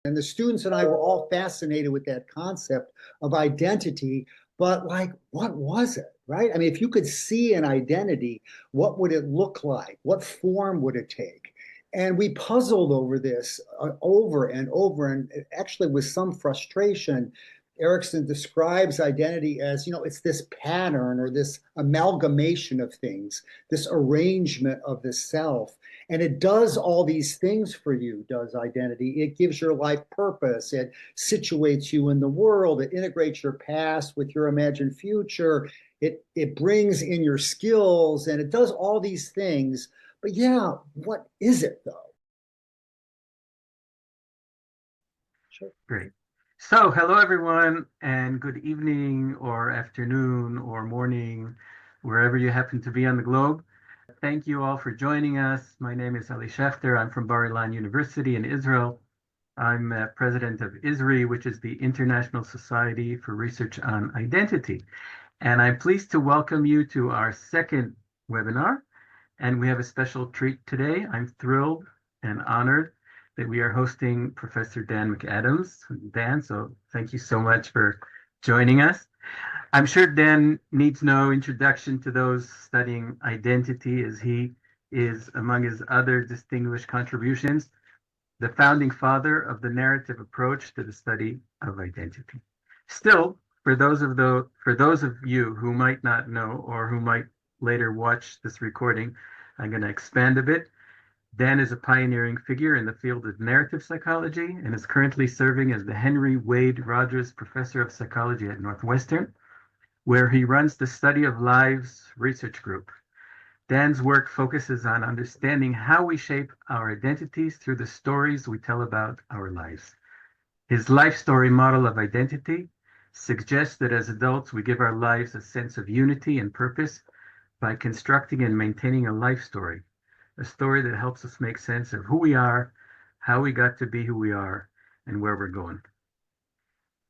And the students and I were all fascinated with that concept of identity, but like, what was it, right? I mean, if you could see an identity, what would it look like? What form would it take? And we puzzled over this over and over, and actually with some frustration. Erikson describes identity as, it's this pattern or this amalgamation of things, this arrangement of the self. And it does all these things for you, does identity. It gives your life purpose. It situates you in the world. It integrates your past with your imagined future. It brings in your skills, and it does all these things. But yeah, what is it though? Sure. Great. So, hello everyone, and good evening or afternoon or morning, wherever you happen to be on the globe. Thank you all for joining us. My name is Elli Schachter. I'm from Bar-Ilan University in Israel. I'm president of ISRI, which is the International Society for Research on Identity. And I'm pleased to welcome you to our second webinar. And we have a special treat today. I'm thrilled and honored that we are hosting Professor Dan McAdams. Dan, so thank you so much for joining us. I'm sure Dan needs no introduction to those studying identity, as he is, among his other distinguished contributions, the founding father of the narrative approach to the study of identity. Still, for those of you who might not know or who might later watch this recording, I'm going to expand a bit. Dan is a pioneering figure in the field of narrative psychology and is currently serving as the Henry Wade Rogers Professor of Psychology at Northwestern, where he runs the Study of Lives research group. Dan's work focuses on understanding how we shape our identities through the stories we tell about our lives. His life story model of identity suggests that as adults, we give our lives a sense of unity and purpose by constructing and maintaining a life story, a story that helps us make sense of who we are, how we got to be who we are, and where we're going.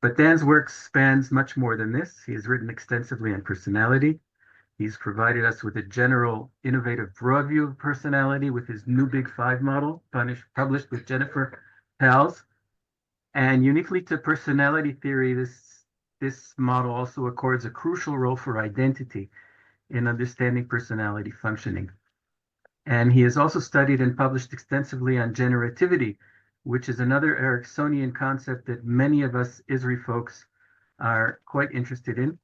But Dan's work spans much more than this. He has written extensively on personality. He's provided us with a general, innovative, broad view of personality with his New Big Five model, published with Jennifer Pals. And uniquely to personality theory, this model also accords a crucial role for identity in understanding personality functioning. And he has also studied and published extensively on generativity, which is another Eriksonian concept that many of us ISRI folks are quite interested in,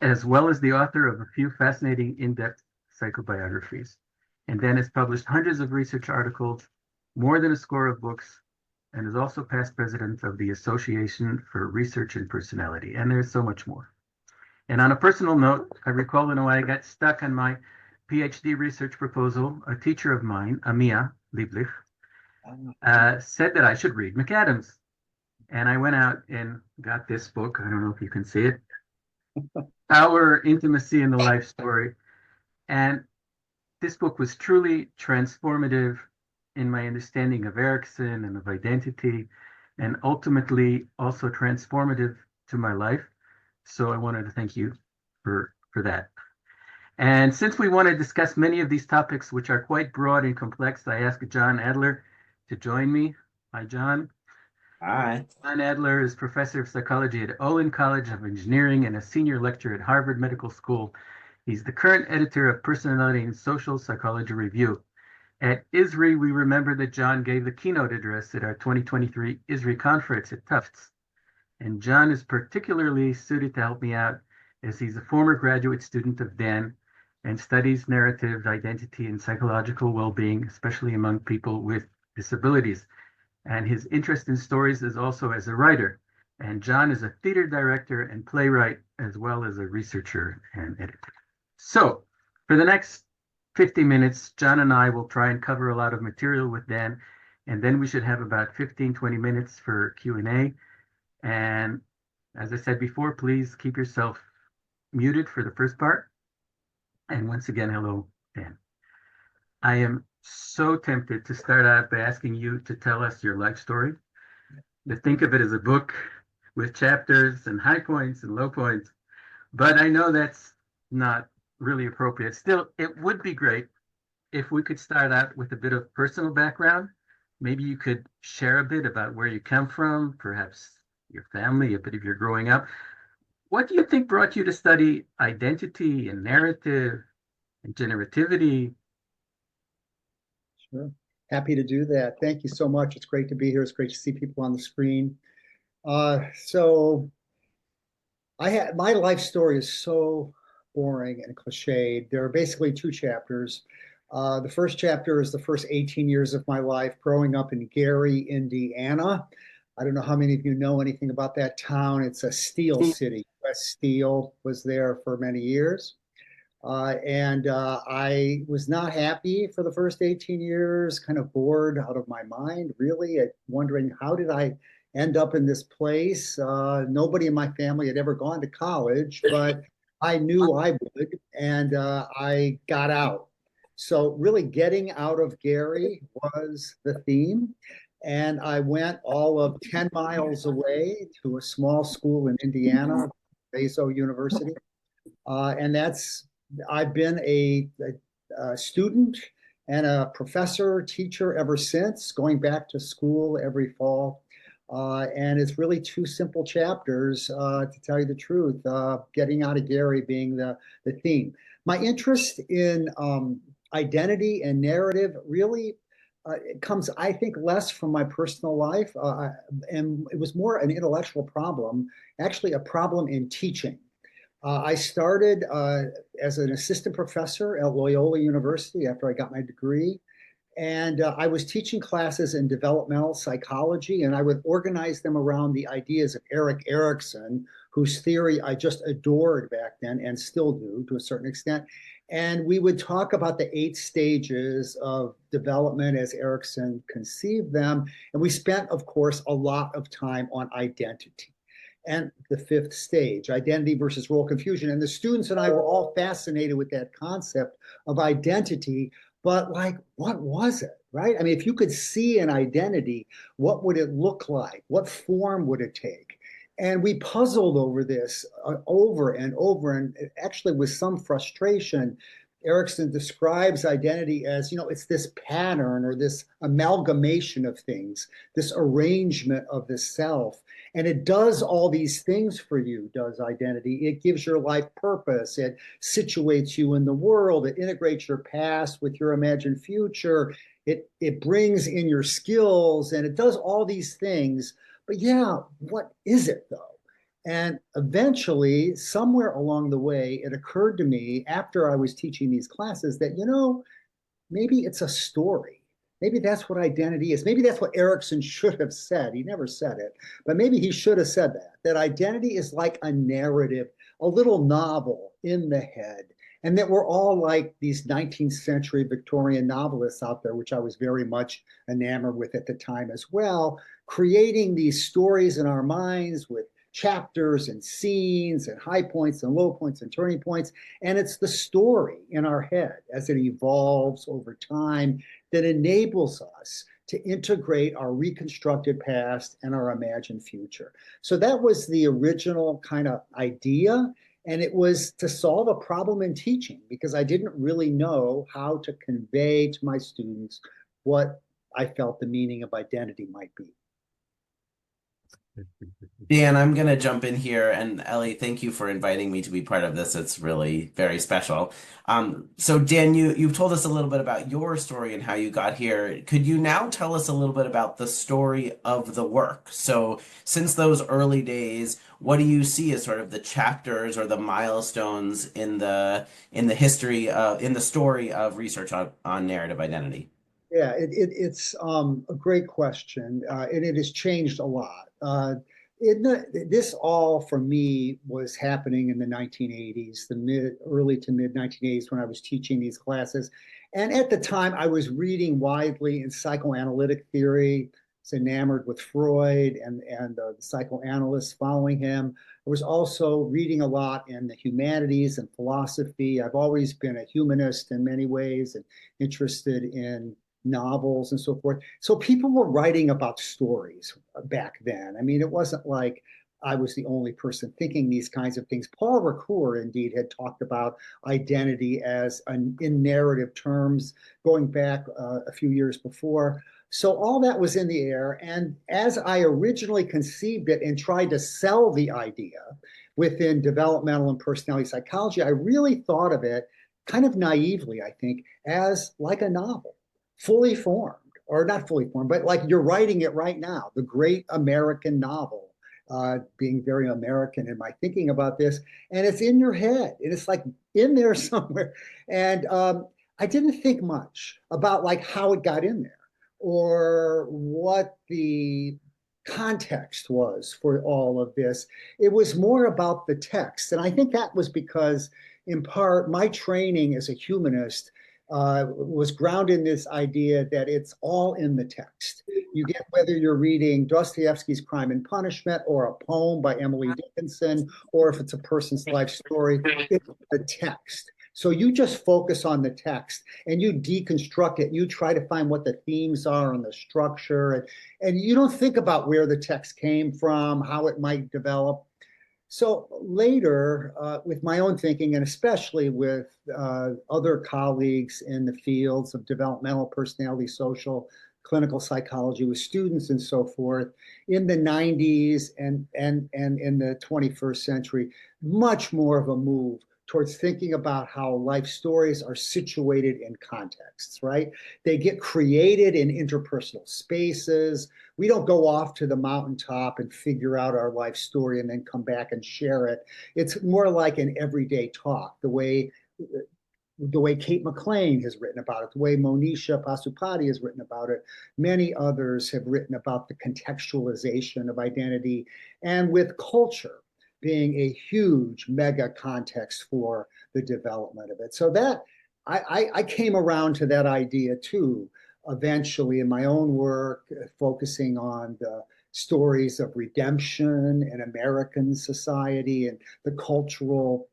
as well as the author of a few fascinating in-depth psychobiographies. And Dan has published hundreds of research articles, more than a score of books, and is also past president of the Association for Research in Personality. And there's so much more. And on a personal note, I recall when I got stuck on my PhD research proposal, a teacher of mine, Amia Lieblich, said that I should read McAdams. And I went out and got this book. I don't know if you can see it. Our Intimacy in the Life Story. And this book was truly transformative in my understanding of Erikson and of identity, and ultimately also transformative to my life. So I wanted to thank you for that. And since we want to discuss many of these topics, which are quite broad and complex, I asked John Adler to join me. Hi, John. Hi. John Adler is professor of psychology at Olin College of Engineering and a senior lecturer at Harvard Medical School. He's the current editor of Personality and Social Psychology Review. At ISRI, we remember that John gave the keynote address at our 2023 ISRI conference at Tufts. And John is particularly suited to help me out as he's a former graduate student of Dan and studies narrative, identity, and psychological well-being, especially among people with disabilities. And his interest in stories is also as a writer. And John is a theater director and playwright, as well as a researcher and editor. So for the next 50 minutes, John and I will try and cover a lot of material with Dan, and then we should have about 15, 20 minutes for Q&A. And as I said before, please keep yourself muted for the first part. And once again, hello, Dan. I am so tempted to start out by asking you to tell us your life story, to think of it as a book with chapters and high points and low points, but I know that's not really appropriate. Still, it would be great if we could start out with a bit of personal background maybe you could share a bit about where you come from, perhaps your family, a bit of your growing up. What do you think brought you to study identity and narrative and generativity? Sure. Happy to do that. Thank you so much. It's great to be here. It's great to see people on the screen. So my life story is so boring and cliched. There are basically two chapters. The first chapter is the first 18 years of my life growing up in Gary, Indiana. I don't know how many of you know anything about that town. It's a steel city. West Steel was there for many years. I was not happy for the first 18 years, kind of bored out of my mind, really, wondering how did I end up in this place? Nobody in my family had ever gone to college, but I knew I would, and I got out. So, really, getting out of Gary was the theme. And I went all of 10 miles away to a small school in Indiana, Bezo University. And I've been a student and a professor, teacher ever since, going back to school every fall. And it's really two simple chapters, to tell you the truth, getting out of Gary being the theme. My interest in identity and narrative really it comes, I think, less from my personal life. And it was more an intellectual problem, actually, a problem in teaching. I started as an assistant professor at Loyola University after I got my degree. And I was teaching classes in developmental psychology, and I would organize them around the ideas of Erik Erikson, whose theory I just adored back then and still do to a certain extent. And we would talk about the 8 stages of development as Erikson conceived them. And we spent, of course, a lot of time on identity and the 5th stage, identity versus role confusion. And the students and I were all fascinated with that concept of identity, but like, what was it, right? I mean, if you could see an identity, what would it look like? What form would it take? And we puzzled over this over and over, and actually with some frustration. Erikson describes identity as, it's this pattern or this amalgamation of things, this arrangement of the self. And it does all these things for you, does identity. It gives your life purpose. It situates you in the world. It integrates your past with your imagined future. It brings in your skills, and it does all these things. But yeah, what is it though? And eventually, somewhere along the way, it occurred to me after I was teaching these classes that, maybe it's a story. Maybe that's what identity is. Maybe that's what Erikson should have said. He never said it, but maybe he should have said that identity is like a narrative, a little novel in the head. And that we're all like these 19th century Victorian novelists out there, which I was very much enamored with at the time as well, creating these stories in our minds with chapters and scenes and high points and low points and turning points. And it's the story in our head as it evolves over time that enables us to integrate our reconstructed past and our imagined future. So that was the original kind of idea. And it was to solve a problem in teaching because I didn't really know how to convey to my students what I felt the meaning of identity might be. Dan, I'm going to jump in here. And Elli, thank you for inviting me to be part of this. It's really very special. So Dan, you've told us a little bit about your story and how you got here. Could you now tell us a little bit about the story of the work? So since those early days, what do you see as sort of the chapters or the milestones in the history, in the story of research on narrative identity? Yeah, it's a great question, and it has changed a lot. This all for me was happening in the 1980s, early to mid 1980s when I was teaching these classes. And at the time, I was reading widely in psychoanalytic theory, was enamored with Freud and the psychoanalysts following him. I was also reading a lot in the humanities and philosophy. I've always been a humanist in many ways and interested in novels and so forth. So people were writing about stories back then. I mean, it wasn't like I was the only person thinking these kinds of things. Paul Ricoeur, indeed, had talked about identity in narrative terms going back a few years before. So all that was in the air. And as I originally conceived it and tried to sell the idea within developmental and personality psychology, I really thought of it kind of naively, I think, as like a novel, fully formed, or not fully formed, but like you're writing it right now, the great American novel. Being very American in my thinking about this, and it's in your head, and it's like in there somewhere. And I didn't think much about like how it got in there or what the context was for all of this. It was more about the text, and I think that was because, in part, my training as a humanist was grounded in this idea that it's all in the text. You get whether you're reading Dostoevsky's Crime and Punishment or a poem by Emily Dickinson, or if it's a person's life story, it's the text. So you just focus on the text and you deconstruct it. You try to find what the themes are and the structure, and you don't think about where the text came from, how it might develop. So later, with my own thinking, and especially with other colleagues in the fields of developmental personality, social, clinical psychology, with students and so forth, in the 90s and in the 21st century, much more of a move towards thinking about how life stories are situated in contexts, right? They get created in interpersonal spaces. We don't go off to the mountaintop and figure out our life story and then come back and share it. It's more like an everyday talk, the way Kate McLean has written about it, the way Monisha Pasupati has written about it. Many others have written about the contextualization of identity, and with culture being a huge mega context for the development of it. So that I came around to that idea too, eventually in my own work, focusing on the stories of redemption in American society and the cultural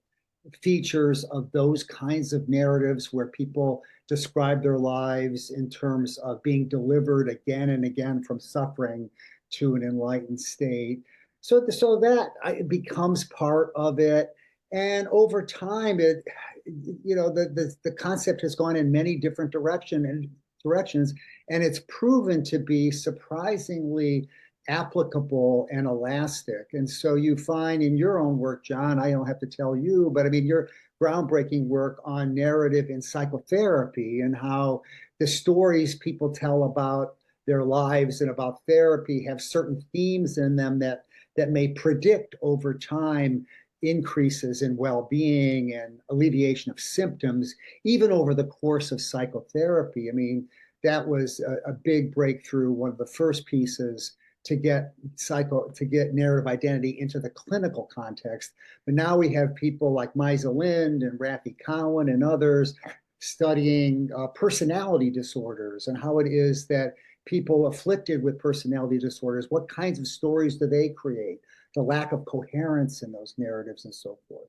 features of those kinds of narratives where people describe their lives in terms of being delivered again and again from suffering to an enlightened state. So that it becomes part of it, and over time, the concept has gone in many different directions, and it's proven to be surprisingly applicable and elastic. And so you find in your own work, John, I don't have to tell you, but I mean, your groundbreaking work on narrative in psychotherapy and how the stories people tell about their lives and about therapy have certain themes in them that may predict over time increases in well-being and alleviation of symptoms, even over the course of psychotherapy. I mean, that was a big breakthrough, one of the first pieces to get narrative identity into the clinical context. But now we have people like Maisa Lind and Rafi Cowan and others studying personality disorders and how it is that people afflicted with personality disorders, what kinds of stories do they create? The lack of coherence in those narratives and so forth.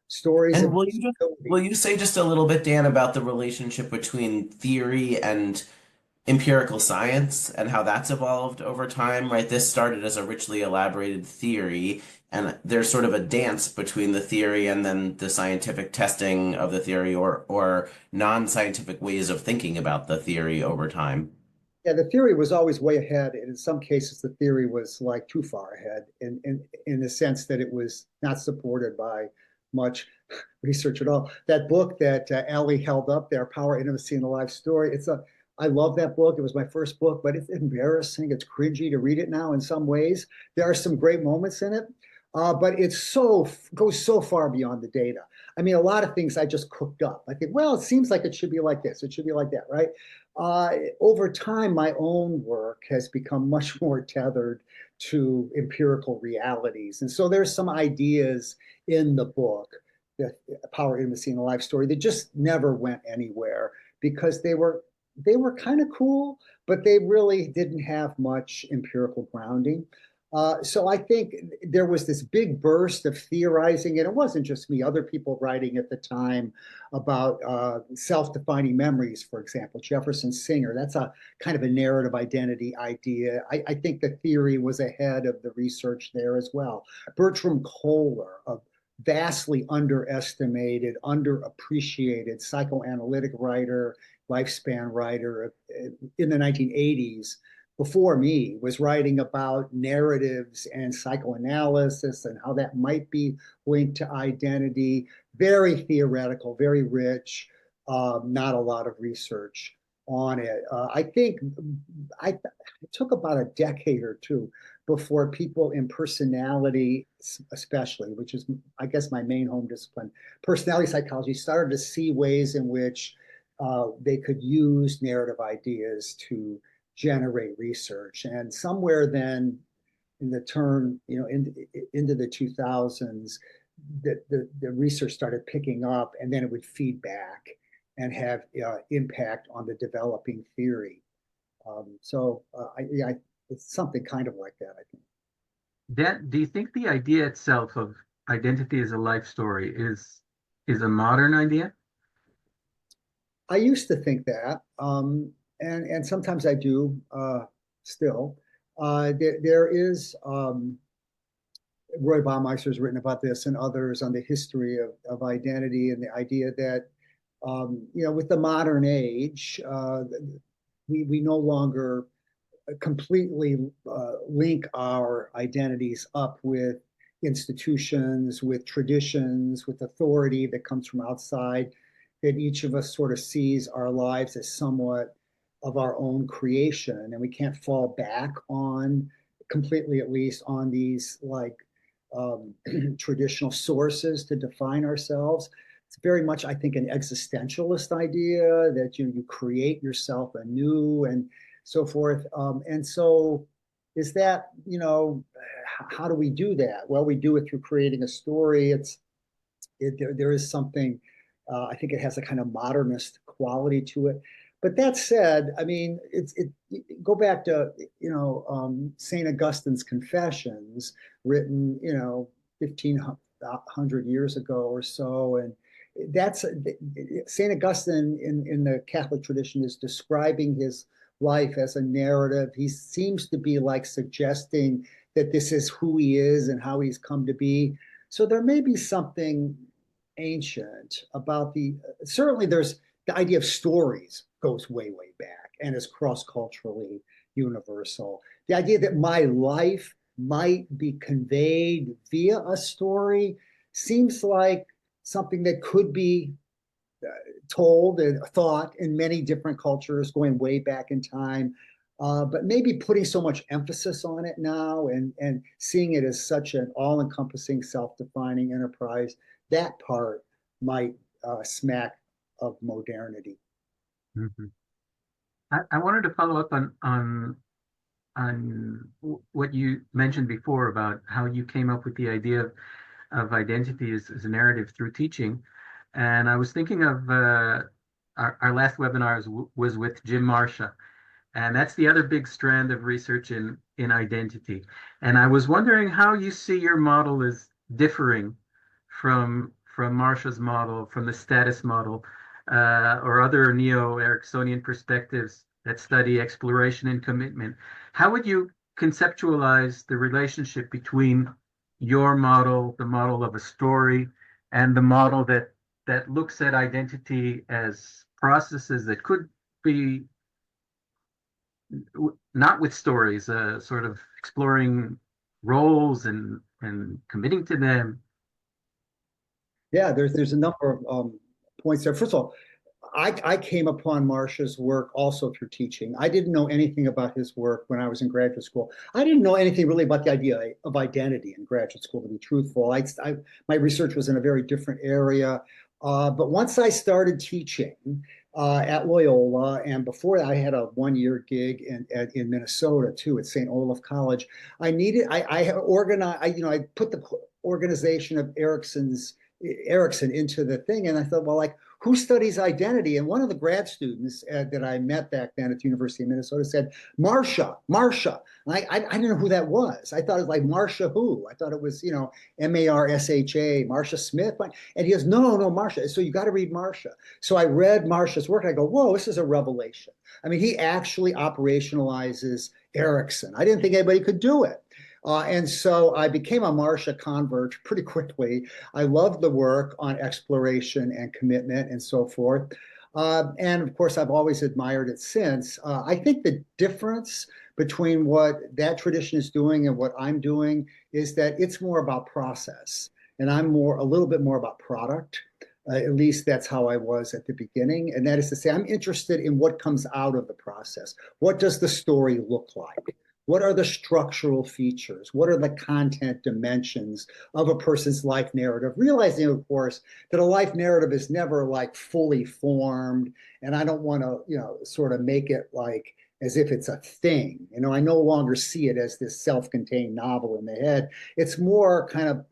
Stories. And will you say just a little bit, Dan, about the relationship between theory and empirical science and how that's evolved over time, right? This started as a richly elaborated theory, and there's sort of a dance between the theory and then the scientific testing of the theory or non-scientific ways of thinking about the theory over time. Yeah, the theory was always way ahead, and in some cases, the theory was like too far ahead, in the sense that it was not supported by much research at all. That book that Elli held up there, Power, Intimacy, and the Life Story. I love that book. It was my first book, but it's embarrassing. It's cringy to read it now in some ways. There are some great moments in it, but goes so far beyond the data. I mean, a lot of things I just cooked up. I think, well, it seems like it should be like this. It should be like that, right? Over time, my own work has become much more tethered to empirical realities. And so there's some ideas in the book, the Power, Intimacy, and the Life Story, that just never went anywhere because they were kind of cool, but they really didn't have much empirical grounding. So I think there was this big burst of theorizing, and it wasn't just me, other people writing at the time about self-defining memories, for example, Jefferson Singer. That's a kind of a narrative identity idea. I think the theory was ahead of the research there as well. Bertram Kohler, a vastly underestimated, underappreciated psychoanalytic writer, lifespan writer in the 1980s, before me, was writing about narratives and psychoanalysis and how that might be linked to identity. Very theoretical, very rich, not a lot of research on it. I think it took about a decade or two before people in personality, especially, which is, I guess, my main home discipline, personality psychology, started to see ways in which they could use narrative ideas to generate research. And somewhere then in the turn, into the 2000s, the research started picking up, and then it would feed back and have impact on the developing theory. It's something kind of like that, I think. Do you think the idea itself of identity as a life story is a modern idea? I used to think that, and sometimes I do still. There is Roy Baumeister has written about this and others on the history of identity and the idea that with the modern age, we no longer completely link our identities up with institutions, with traditions, with authority that comes from outside, that each of us sort of sees our lives as somewhat of our own creation, and we can't fall back on, completely at least, on these traditional sources to define ourselves. It's very much, I think, an existentialist idea that you create yourself anew and so forth. And so is that, how do we do that? Well, we do it through creating a story. There is something, I think it has a kind of modernist quality to it. But that said, I mean, go back to, St. Augustine's Confessions, written, 1,500 years ago or so. And that's St. Augustine in the Catholic tradition is describing his life as a narrative. He seems to be suggesting that this is who he is and how he's come to be. So there may be something ancient about certainly there's the idea of stories goes way, way back and is cross-culturally universal. The idea that my life might be conveyed via a story seems like something that could be told and thought in many different cultures going way back in time. But maybe putting so much emphasis on it now and seeing it as such an all-encompassing, self-defining enterprise, that part might smack of modernity. Mm-hmm. I wanted to follow up on what you mentioned before about how you came up with the idea of identity as a narrative through teaching. And I was thinking of our last webinar was with Jim Marcia. And that's the other big strand of research in identity. And I was wondering how you see your model as differing from Marcia's model, from the status model, or other neo-Eriksonian perspectives that study exploration and commitment. How would you conceptualize the relationship between your model, the model of a story, and the model that looks at identity as processes that could be not with stories, sort of exploring roles and committing to them? Yeah, there's a number of points there. First of all, I came upon Marcia's work also through teaching. I didn't know anything about his work when I was in graduate school. I didn't know anything really about the idea of identity in graduate school, to be truthful. My research was in a very different area. But once I started teaching at Loyola, and before that, I had a one-year gig in Minnesota too, at St. Olaf College. I put the organization of Erikson into the thing, and I thought, well, who studies identity? And one of the grad students that I met back then at the University of Minnesota said, Marcia. I didn't know who that was. I thought it was like Marcia who? I thought it was, Marsha, Marcia Smith. And he goes, no, Marcia. So you got to read Marcia. So I read Marcia's work and I go, whoa, this is a revelation. I mean, he actually operationalizes Erikson. I didn't think anybody could do it. And so I became a Marcia convert pretty quickly. I loved the work on exploration and commitment and so forth. And of course, I've always admired it since. I think the difference between what that tradition is doing and what I'm doing is that it's more about process, and I'm a little bit more about product. At least that's how I was at the beginning. And that is to say, I'm interested in what comes out of the process. What does the story look like? What are the structural features? What are the content dimensions of a person's life narrative? Realizing, of course, that a life narrative is never like fully formed. And I don't want to, sort of make it like as if it's a thing. I no longer see it as this self-contained novel in the head. It's more kind of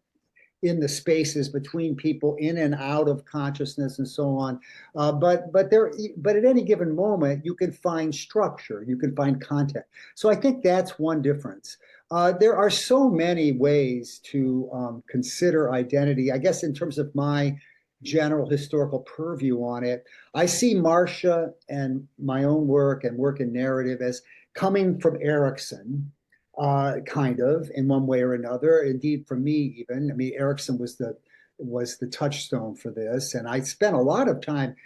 in the spaces between people in and out of consciousness and so on. But at any given moment, you can find structure, you can find content. So I think that's one difference. There are so many ways to consider identity. I guess in terms of my general historical purview on it, I see Marcia and my own work and work in narrative as coming from Erikson, kind of in one way or another. Indeed, for me, even. I mean, Erikson was the touchstone for this, and I spent a lot of time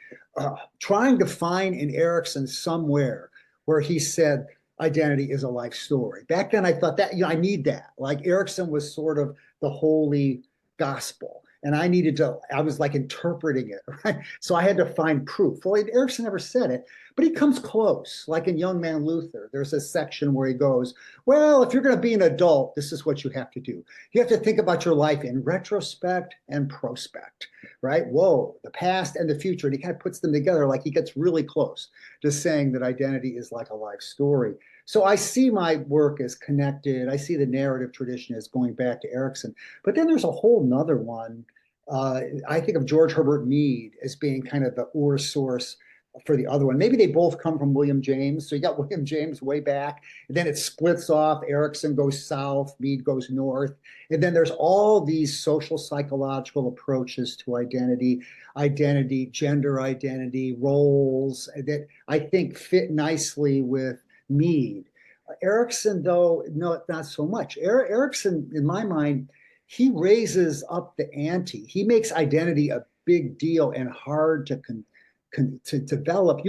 trying to find in Erikson somewhere where he said identity is a life story. Back then, I thought that I need that. Like Erikson was sort of the holy gospel. And I was like interpreting it, right? So I had to find proof. Well, Erikson never said it, but he comes close. Like in Young Man Luther, there's a section where he goes, well, if you're going to be an adult, this is what you have to do. You have to think about your life in retrospect and prospect, right? Whoa, the past and the future. And he kind of puts them together like he gets really close to saying that identity is like a life story. So I see my work as connected. I see the narrative tradition as going back to Erikson. But then there's a whole nother one. I think of George Herbert Mead as being kind of the source for the other one. Maybe they both come from William James. So you got William James way back, and then it splits off. Erikson goes south, Mead goes north. And then there's all these social psychological approaches to identity, gender identity, roles that I think fit nicely with Mead. Erikson, though, no, not so much. Erikson, in my mind, he raises up the ante. He makes identity a big deal and hard to develop.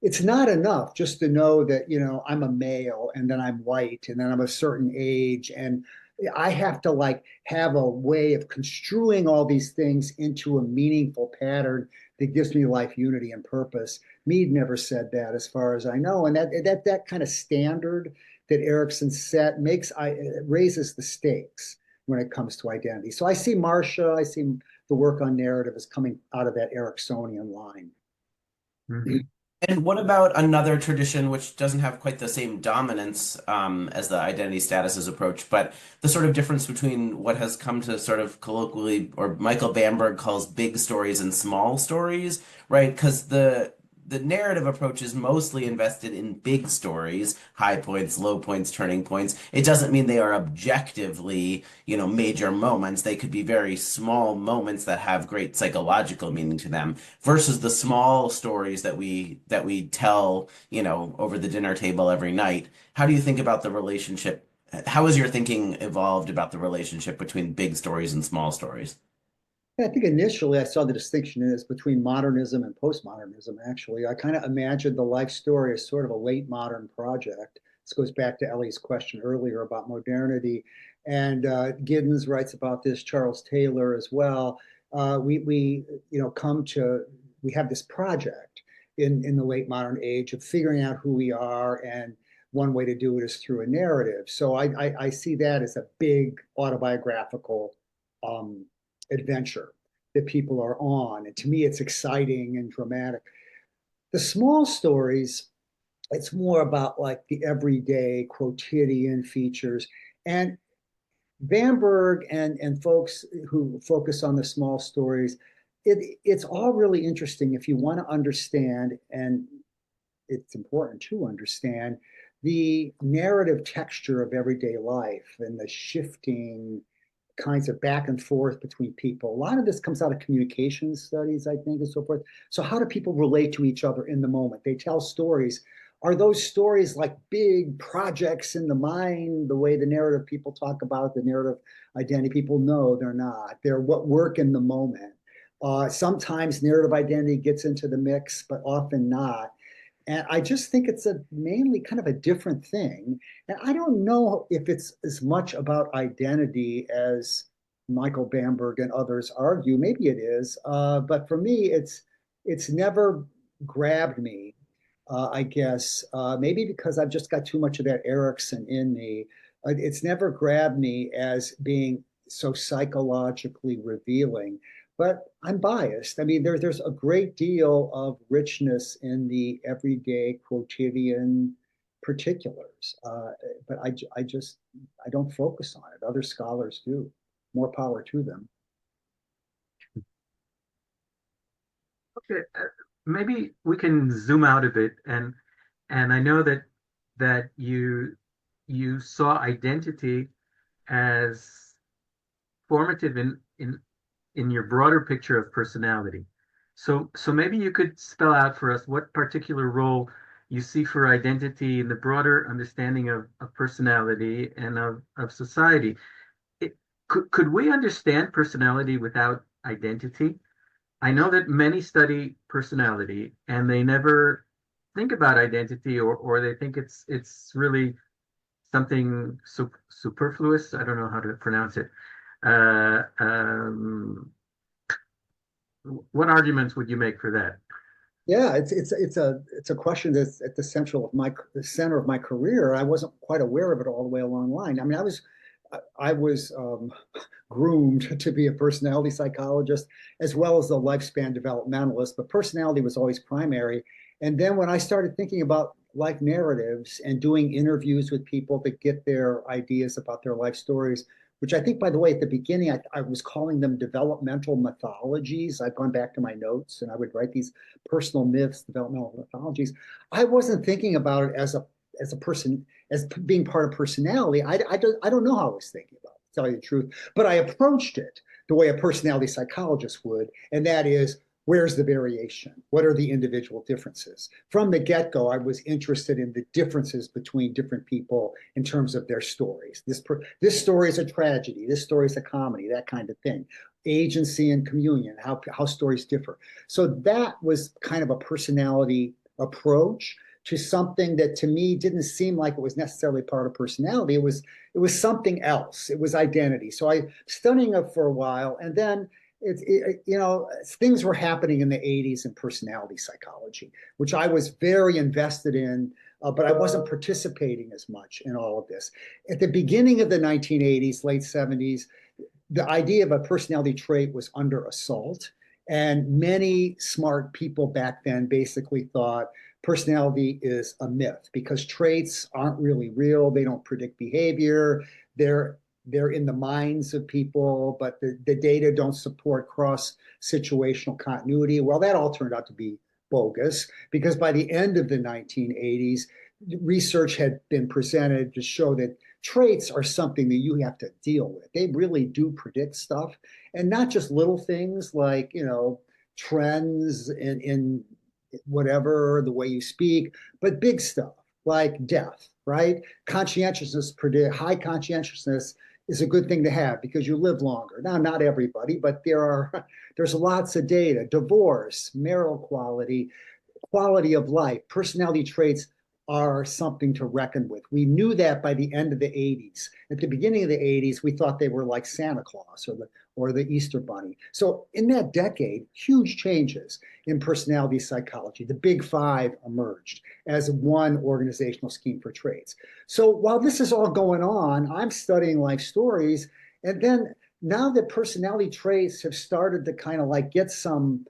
It's not enough just to know that, I'm a male and then I'm white and then I'm a certain age. And I have to have a way of construing all these things into a meaningful pattern that gives me life unity and purpose. Mead never said that, as far as I know, and that kind of standard that Erikson set raises the stakes when it comes to identity. So I see Marcia, I see the work on narrative as coming out of that Eriksonian line. Mm-hmm. And what about another tradition which doesn't have quite the same dominance as the identity statuses approach, but the sort of difference between what has come to sort of colloquially, or Michael Bamberg calls big stories and small stories, right? Because the narrative approach is mostly invested in big stories, high points, low points, turning points. It doesn't mean they are objectively, major moments. They could be very small moments that have great psychological meaning to them, versus the small stories that we tell, over the dinner table every night. How do you think about the relationship? How has your thinking evolved about the relationship between big stories and small stories? I think initially I saw the distinction is between modernism and postmodernism, actually. I kind of imagined the life story as sort of a late modern project. This goes back to Elli's question earlier about modernity. And Giddens writes about this, Charles Taylor as well. We have this project in the late modern age of figuring out who we are, and one way to do it is through a narrative. So I see that as a big autobiographical adventure that people are on. And to me, it's exciting and dramatic. The small stories, it's more about the everyday quotidian features. And Bamberg and folks who focus on the small stories, it's all really interesting if you want to understand, and it's important to understand the narrative texture of everyday life and the shifting kinds of back and forth between people. A lot of this comes out of communication studies, I think, and so forth. So how do people relate to each other in the moment? They tell stories. Are those stories like big projects in the mind, the way the narrative people talk about, the narrative identity people? No, they're not. They're what work in the moment. Sometimes narrative identity gets into the mix, but often not. And I just think it's a mainly kind of a different thing. And I don't know if it's as much about identity as Michael Bamberg and others argue. Maybe it is, but for me, it's never grabbed me. I guess maybe because I've just got too much of that Erikson in me. It's never grabbed me as being so psychologically revealing. But I'm biased. I mean, there's a great deal of richness in the everyday quotidian particulars. But I don't focus on it. Other scholars do. More power to them. Okay, maybe we can zoom out a bit, and I know that you saw identity as formative in your broader picture of personality. So maybe you could spell out for us what particular role you see for identity in the broader understanding of personality and of society. Could we understand personality without identity? I know that many study personality and they never think about identity, or they think it's really something superfluous. I don't know how to pronounce it. Uh, um, what arguments would you make for that? Yeah, it's a question that's at the center of my career. I wasn't quite aware of it all the way along the line. I mean, I was groomed to be a personality psychologist as well as a lifespan developmentalist, but personality was always primary. And then when I started thinking about life narratives and doing interviews with people to get their ideas about their life stories, which I think, by the way, at the beginning, I was calling them developmental mythologies. I've gone back to my notes and I would write these personal myths, developmental mythologies. I wasn't thinking about it as a person, as being part of personality. I don't know how I was thinking about it, to tell you the truth, but I approached it the way a personality psychologist would, and that is, where's the variation? What are the individual differences? From the get-go, I was interested in the differences between different people in terms of their stories. This story is a tragedy. This story is a comedy, that kind of thing. Agency and communion, how stories differ. So that was kind of a personality approach to something that to me didn't seem like it was necessarily part of personality. It was something else. It was identity. So I studying it for a while, and then things were happening in the 80s in personality psychology, which I was very invested in, but I wasn't participating as much in all of this. At the beginning of the 1980s, late 70s, the idea of a personality trait was under assault. And many smart people back then basically thought personality is a myth because traits aren't really real. They don't predict behavior. They're in the minds of people, but the data don't support cross-situational continuity. Well, that all turned out to be bogus because by the end of the 1980s, research had been presented to show that traits are something that you have to deal with. They really do predict stuff, and not just little things like, trends in whatever, the way you speak, but big stuff like death, right? High conscientiousness is a good thing to have because you live longer. Now, not everybody, but there's lots of data. Divorce, marital quality, quality of life, personality traits are something to reckon with. We knew that by the end of the 80s. At the beginning of the 80s, we thought they were like Santa Claus or the Easter Bunny. So in that decade, huge changes in personality psychology. The Big Five emerged as one organizational scheme for traits. So while this is all going on, I'm studying life stories. And then now that personality traits have started to kind of like get some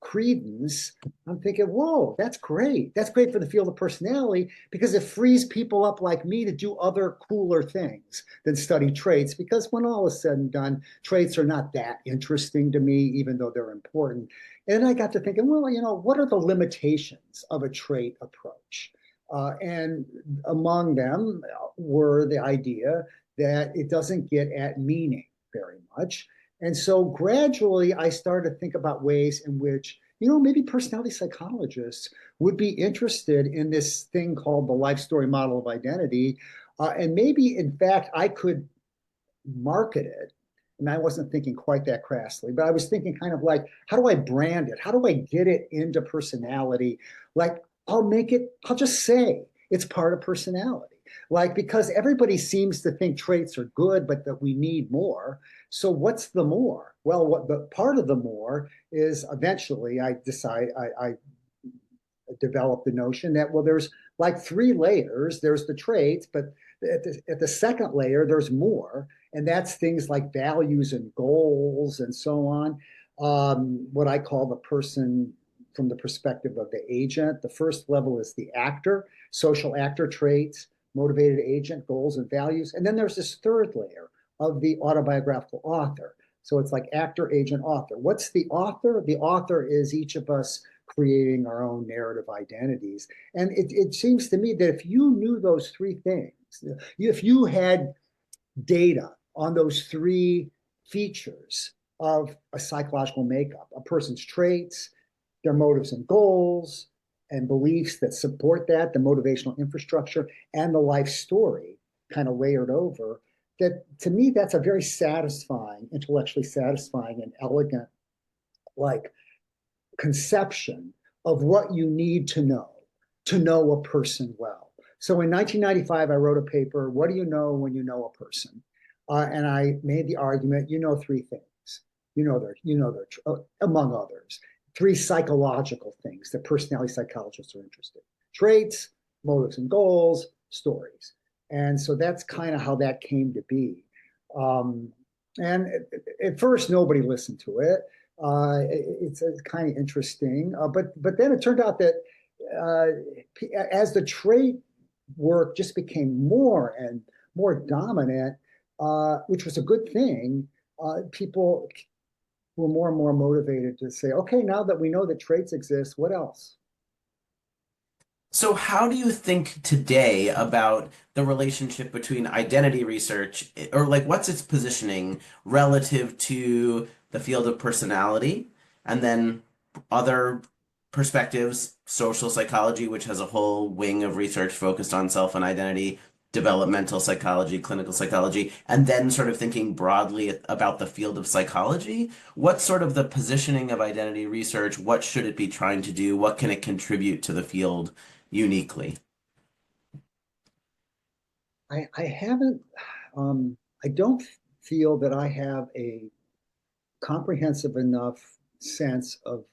credence, I'm thinking, whoa, that's great. That's great for the field of personality because it frees people up like me to do other cooler things than study traits. Because when all is said and done, traits are not that interesting to me, even though they're important. And I got to thinking, well, what are the limitations of a trait approach? And among them were the idea that it doesn't get at meaning very much. And so gradually I started to think about ways in which, maybe personality psychologists would be interested in this thing called the life story model of identity. And maybe, in fact, I could market it. And I wasn't thinking quite that crassly, but I was thinking kind of like, how do I brand it? How do I get it into personality? Like, I'll just say it's part of personality. Like, because everybody seems to think traits are good, but that we need more. So what's the more? Well, what the part of the more is eventually I developed the notion that, well, there's like 3 layers. There's the traits, but at the second layer, there's more. And that's things like values and goals and so on. What I call the person from the perspective of the agent. The first level is the actor, social actor traits, motivated agent, goals and values. And then there's this third layer of the autobiographical author. So it's like actor, agent, author. What's the author? The author is each of us creating our own narrative identities. And it seems to me that if you knew those 3 things, if you had data on those 3 features of a psychological makeup, a person's traits, their motives and goals, and beliefs that support that, the motivational infrastructure, and the life story kind of layered over, that to me, that's a very satisfying, intellectually satisfying and elegant, like, conception of what you need to know a person well. So in 1995, I wrote a paper, What Do You Know When You Know a Person? And I made the argument, 3 things. They're among others, 3 psychological things that personality psychologists are interested in: traits, motives and goals, stories. And so that's kind of how that came to be. And at first, nobody listened to it. It's kind of interesting. But then it turned out that as the trait work just became more and more dominant, which was a good thing, people were more and more motivated to say, okay, now that we know that traits exist, what else? So how do you think today about the relationship between identity research, or like what's its positioning relative to the field of personality, and then other perspectives, social psychology, which has a whole wing of research focused on self and identity, developmental psychology, clinical psychology, and then sort of thinking broadly about the field of psychology? What's sort of the positioning of identity research? What should it be trying to do? What can it contribute to the field uniquely? I haven't, I don't feel that I have a comprehensive enough sense of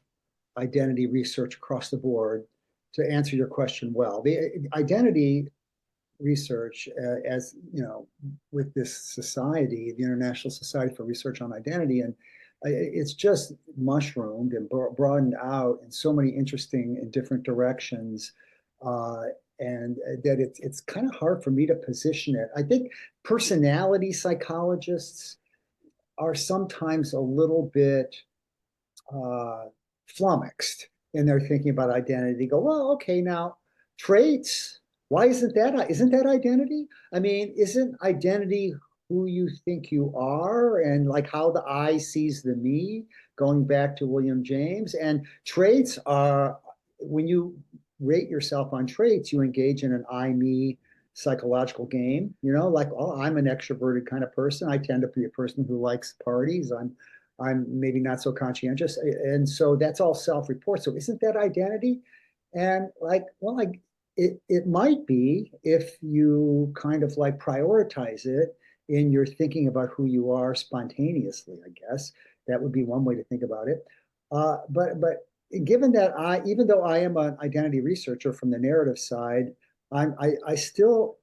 identity research across the board to answer your question well. The identity research, as with this society, the International Society for Research on Identity, and it's just mushroomed and broadened out in so many interesting and different directions, and that it's kind of hard for me to position it. I think personality psychologists are sometimes a little bit flummoxed in their thinking about identity. Go, well, okay, now traits. Why isn't that identity? I mean, isn't identity who you think you are and like how the I sees the me, going back to William James? And traits are, when you rate yourself on traits, you engage in an I me psychological game, like, oh, I'm an extroverted kind of person. I tend to be a person who likes parties. I'm maybe not so conscientious. And so that's all self-report. So isn't that identity? And like, well, like it might be if you kind of like prioritize it in your thinking about who you are spontaneously, I guess. That would be one way to think about it. But given that even though I am an identity researcher from the narrative side, I still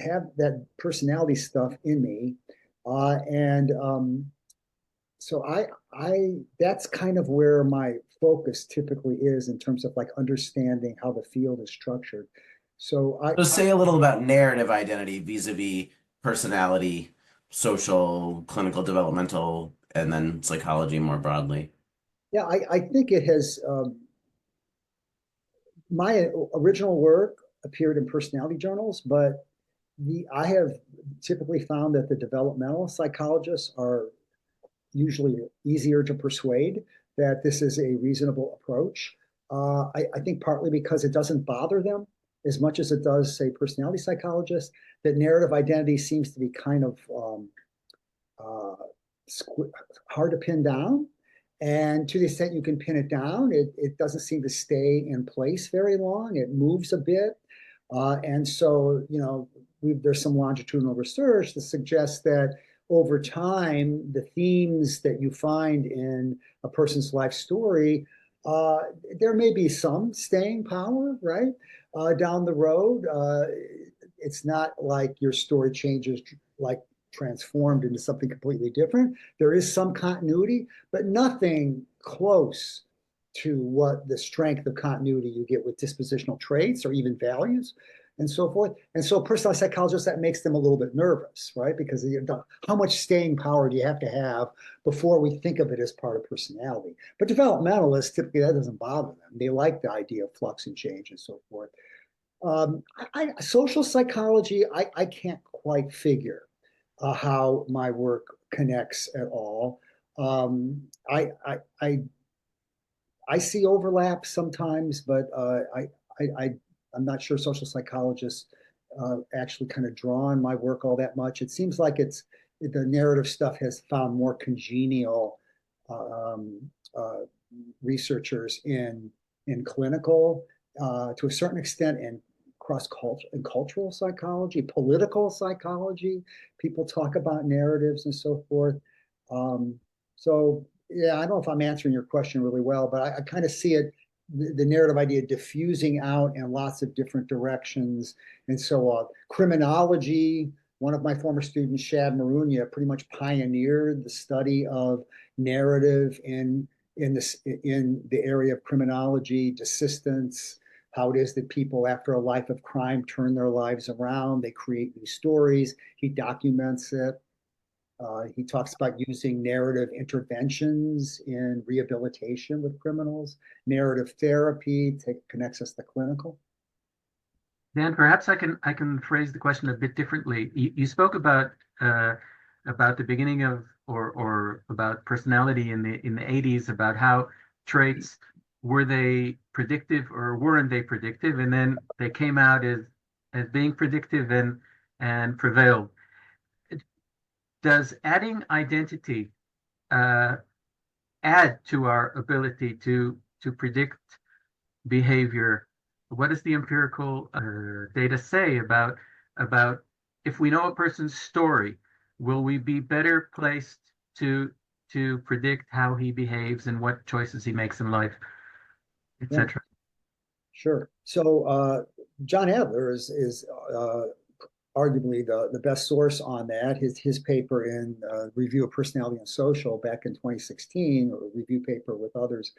have that personality stuff in me. And so that's kind of where my focus typically is in terms of like understanding how the field is structured. So So say a little about narrative identity vis-a-vis personality, social, clinical, developmental, and then psychology more broadly. yeah, I think it has, my original work appeared in personality journals, but I have typically found that the developmental psychologists are usually easier to persuade that this is a reasonable approach. I think partly because it doesn't bother them as much as it does, say, personality psychologists, that narrative identity seems to be kind of uh, hard to pin down. And to the extent you can pin it down, it doesn't seem to stay in place very long. It moves a bit. And so, there's some longitudinal research that suggests that over time, the themes that you find in a person's life story, there may be some staying power, right? Down the road. It's not like your story changes, like transformed into something completely different. There is some continuity, but nothing close to what the strength of continuity you get with dispositional traits or even values and so forth. And so personality psychologists, that makes them a little bit nervous, right? Because how much staying power do you have to have before we think of it as part of personality? But developmentalists, typically that doesn't bother them. They like the idea of flux and change and so forth. Social psychology, I can't quite figure how my work connects at all. Um, I, I, I, I see overlap sometimes, but I'm not sure social psychologists actually kind of draw on my work all that much. It seems like the narrative stuff has found more congenial um, uh, researchers in clinical to a certain extent, and cultural psychology, political psychology. People talk about narratives and so forth. Um, so yeah, I don't know if I'm answering your question really well, but I kind of see it, the narrative idea diffusing out in lots of different directions and so on. Criminology, one of my former students, Shad Marunia, pretty much pioneered the study of narrative in the area of criminology, desistance, how it is that people after a life of crime turn their lives around, they create these stories. He documents it. He talks about using narrative interventions in rehabilitation with criminals. Narrative therapy connects us to clinical. Dan, perhaps I can phrase the question a bit differently. You spoke about the beginning of or about personality in the 80s, about how traits, were they predictive or weren't they predictive, and then they came out as being predictive and prevailed. Does adding identity add to our ability to predict behavior? What does the empirical data say about if we know a person's story, will we be better placed to predict how he behaves and what choices he makes in life, Yeah, etc.? sure. So John Adler is arguably the best source on that. His paper in Review of Personality and Social back in 2016, or a review paper with others,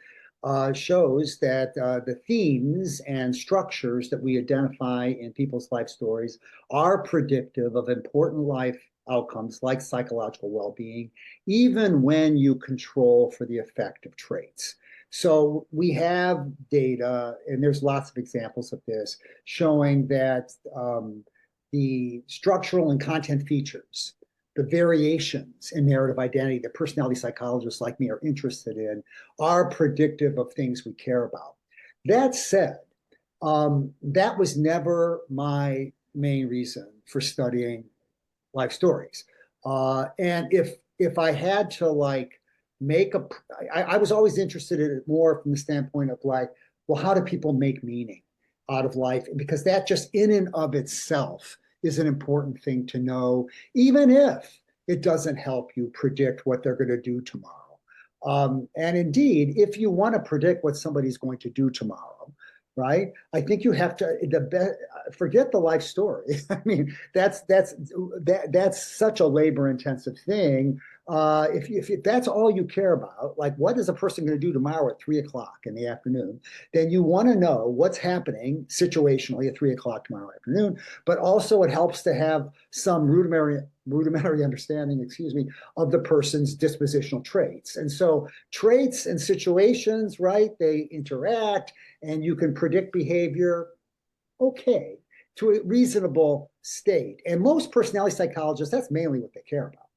shows that the themes and structures that we identify in people's life stories are predictive of important life outcomes like psychological well-being, even when you control for the effect of traits. So we have data, and there's lots of examples of this, showing that the structural and content features, the variations in narrative identity that personality psychologists like me are interested in, are predictive of things we care about. That said, that was never my main reason for studying life stories. And if I had to like make I was always interested in it more from the standpoint of like, well, how do people make meaning out of life? Because that just in and of itself is an important thing to know, even if it doesn't help you predict what they're going to do tomorrow. And indeed, if you want to predict what somebody's going to do tomorrow, right? I think you have to forget the life story. I mean, that's such a labor intensive thing. If that's all you care about, like what is a person going to do tomorrow at 3 o'clock in the afternoon, then you want to know what's happening situationally at 3 o'clock tomorrow afternoon. But also, it helps to have some rudimentary understanding, excuse me, of the person's dispositional traits. And so, traits and situations, right? They interact, and you can predict behavior, okay, to a reasonable state. And most personality psychologists, that's mainly what they care about.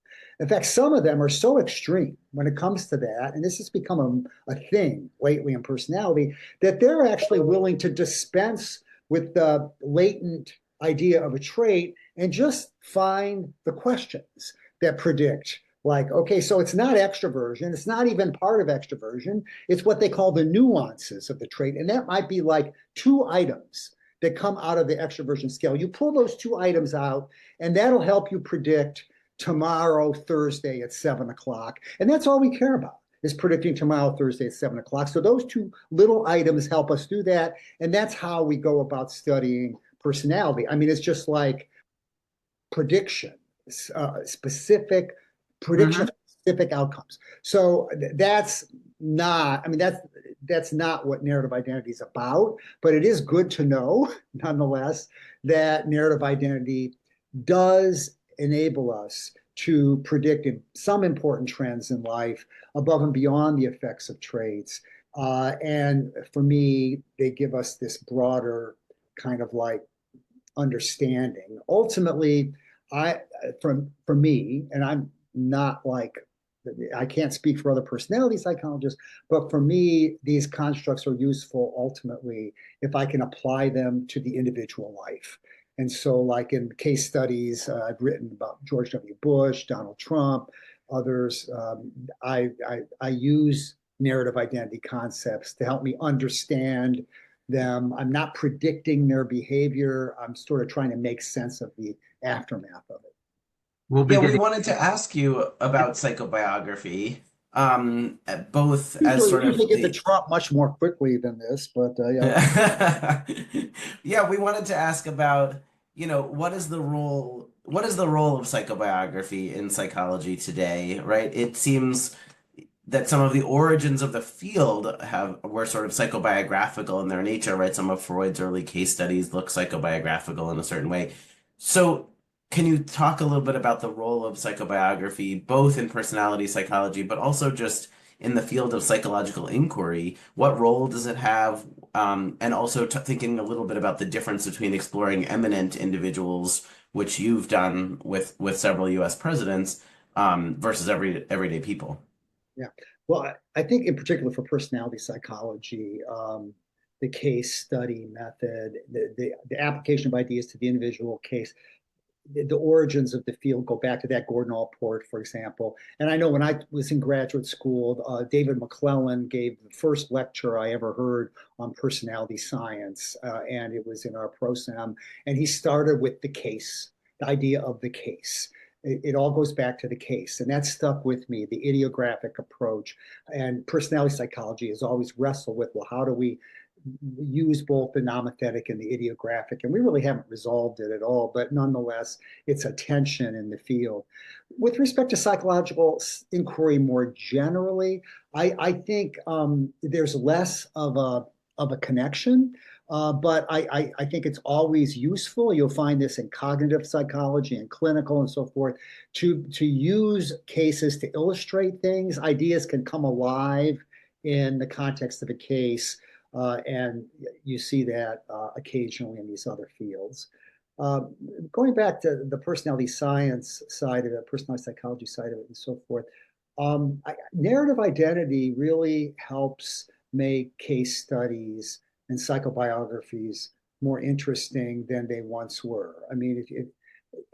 In fact, some of them are so extreme when it comes to that, and this has become a thing lately in personality, that they're actually willing to dispense with the latent idea of a trait and just find the questions that predict. Like, okay, so it's not extroversion. It's not even part of extroversion. It's what they call the nuances of the trait. And that might be like 2 items that come out of the extroversion scale. You pull those 2 items out, and that'll help you predict tomorrow, Thursday at 7 o'clock. And that's all we care about, is predicting tomorrow, Thursday at 7 o'clock. So those 2 little items help us do that. And that's how we go about studying personality. I mean, it's just like prediction, specific prediction of specific outcomes. So that's not, I mean, that's not what narrative identity is about, but it is good to know, nonetheless, that narrative identity does enable us to predict some important trends in life above and beyond the effects of traits. And for me, they give us this broader kind of like understanding. Ultimately, for me, and I'm not like, I can't speak for other personality psychologists, but for me, these constructs are useful ultimately if I can apply them to the individual life. And so, like in case studies, I've written about George W. Bush, Donald Trump, others. I use narrative identity concepts to help me understand them. I'm not predicting their behavior. I'm sort of trying to make sense of the aftermath of it. We'll be Yeah, we getting. wanted to ask you about psychobiography, both as Usually, sort of get to the Trump much more quickly than this, but yeah. Yeah, we wanted to ask about, what is the role of psychobiography in psychology today, right? It seems that some of the origins of the field were sort of psychobiographical in their nature, right? Some of Freud's early case studies look psychobiographical in a certain way. So, can you talk a little bit about the role of psychobiography, both in personality psychology, but also just in the field of psychological inquiry? What role does it have? And also thinking a little bit about the difference between exploring eminent individuals, which you've done with several U.S. presidents, versus everyday people. Yeah. Well, I think in particular for personality psychology, the case study method, the application of ideas to the individual case, the origins of the field go back to that Gordon Allport, for example. And I know when I was in graduate school, David McClellan gave the first lecture I ever heard on personality science, and it was in our program. And he started with the case, the idea of the case. It all goes back to the case, and that stuck with me, the idiographic approach. And personality psychology has always wrestled with, well, how do we use both the nomothetic and the idiographic? And we really haven't resolved it at all, but nonetheless, it's a tension in the field. With respect to psychological inquiry more generally, I think there's less of a connection. But I think it's always useful. You'll find this in cognitive psychology and clinical and so forth, to use cases to illustrate things. Ideas can come alive in the context of a case, and you see that occasionally in these other fields. Going back to the personality science side of it, personality psychology side of it, and so forth, narrative identity really helps make case studies and psychobiographies more interesting than they once were. I mean, if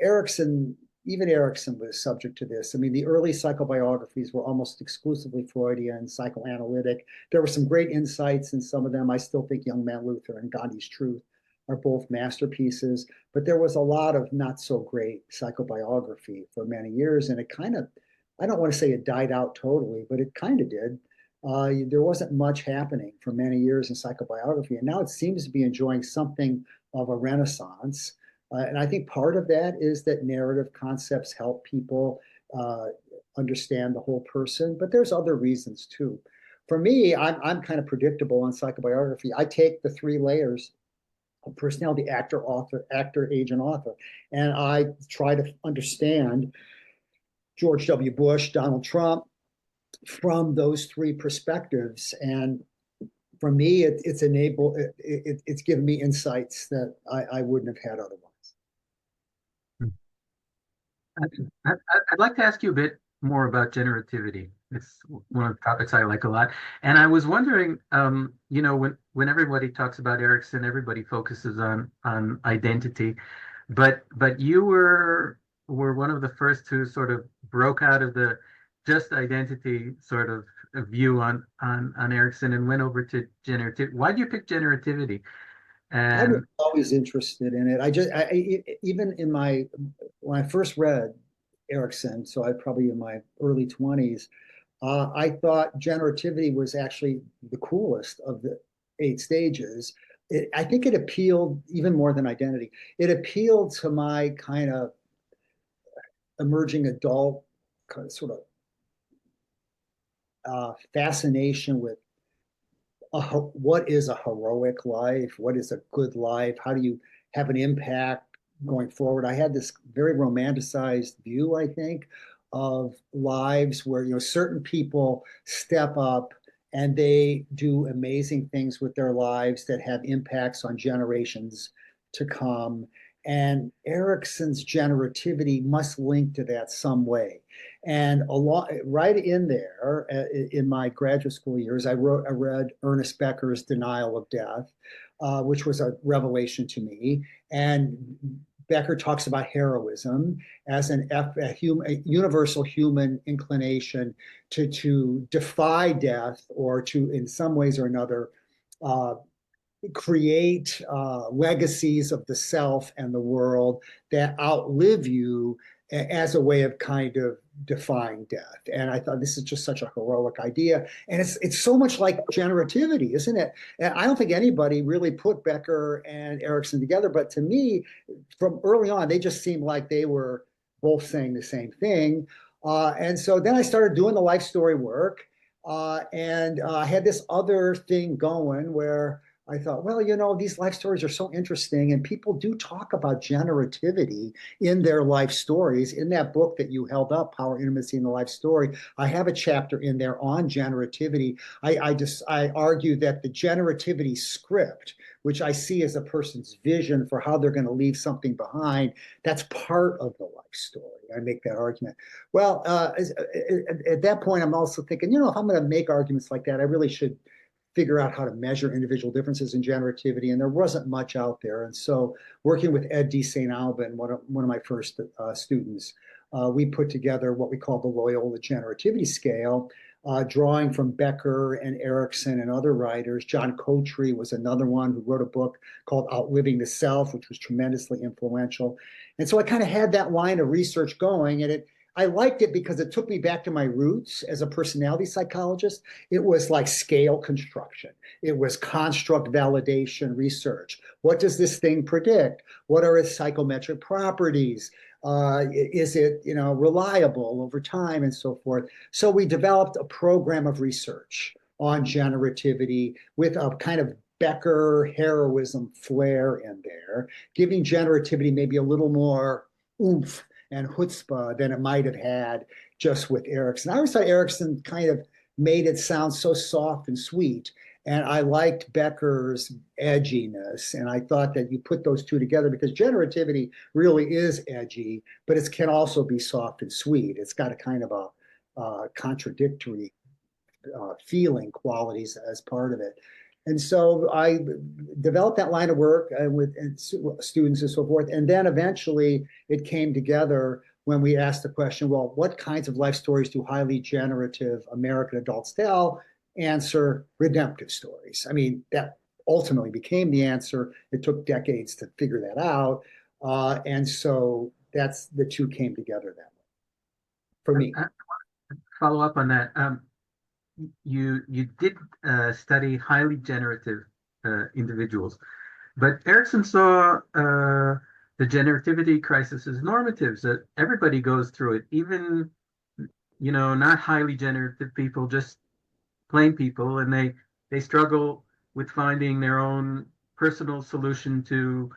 Erikson, even Erikson was subject to this. I mean, the early psychobiographies were almost exclusively Freudian, psychoanalytic. There were some great insights in some of them. I still think Young Man Luther and Gandhi's Truth are both masterpieces, but there was a lot of not so great psychobiography for many years. And it kind of, I don't want to say it died out totally, but it kind of did. there wasn't much happening for many years in psychobiography, and now it seems to be enjoying something of a renaissance. And I think part of that is that narrative concepts help people uh, understand the whole person, but there's other reasons too. For me, I'm kind of predictable on psychobiography. I take the three layers of personality: actor, author, actor, agent, author, and I try to understand George W. Bush, Donald Trump, from those three perspectives. And for me, it's given me insights that I wouldn't have had otherwise. I'd like to ask you a bit more about generativity. It's one of the topics I like a lot. And I was wondering, when everybody talks about Erikson, everybody focuses on identity, but you were one of the first who sort of broke out of the just identity sort of view on Erikson and went over to generativity. Why did you pick generativity? I was And always interested in it. Even when I first read Erikson, so I probably in my early 20s, I thought generativity was actually the coolest of the 8 stages. I think it appealed even more than identity. It appealed to my kind of emerging adult kind of sort of fascination with what is a heroic life? What is a good life? How do you have an impact going forward? I had this very romanticized view, I think, of lives where certain people step up and they do amazing things with their lives that have impacts on generations to come. And Erikson's generativity must link to that some way. And right in there, in my graduate school years, I read Ernest Becker's Denial of Death, which was a revelation to me. And Becker talks about heroism as a universal human inclination to defy death, or to, in some ways or another, uh, create legacies of the self and the world that outlive you, as a way of kind of defying death. And I thought this is just such a heroic idea. And it's so much like generativity, isn't it? And I don't think anybody really put Becker and Erikson together, but to me, from early on, they just seemed like they were both saying the same thing. And so then I started doing the life story work, and I had this other thing going where I thought, well, these life stories are so interesting, and people do talk about generativity in their life stories. In that book that you held up, Power, Intimacy, and the Life Story, I have a chapter in there on generativity. I argue that the generativity script, which I see as a person's vision for how they're going to leave something behind, that's part of the life story. I make that argument. Well, at that point, I'm also thinking, if I'm going to make arguments like that, I really should figure out how to measure individual differences in generativity, and there wasn't much out there. And so, working with Ed D. St. Alban, one of my first students, we put together what we call the Loyola Generativity Scale, drawing from Becker and Erikson and other writers. John Cotree was another one who wrote a book called Outliving the Self, which was tremendously influential. And so I kind of had that line of research going, and I liked it because it took me back to my roots as a personality psychologist. It was like scale construction. It was construct validation research. What does this thing predict? What are its psychometric properties? Is it, reliable over time, and so forth? So we developed a program of research on generativity with a kind of Becker heroism flair in there, giving generativity maybe a little more oomph and chutzpah than it might have had just with Erikson. I always thought Erikson kind of made it sound so soft and sweet, and I liked Becker's edginess, and I thought that you put those two together because generativity really is edgy, but it can also be soft and sweet. It's got a kind of a contradictory feeling qualities as part of it. And so I developed that line of work with students and so forth. And then eventually it came together when we asked the question, well, what kinds of life stories do highly generative American adults tell? Answer: redemptive stories. I mean, that ultimately became the answer. It took decades to figure that out. And so the two came together that way for me. follow up on that. you did study highly generative individuals, but Erikson saw the generativity crisis as normatives, that everybody goes through it, even not highly generative people, just plain people, and they struggle with finding their own personal solution to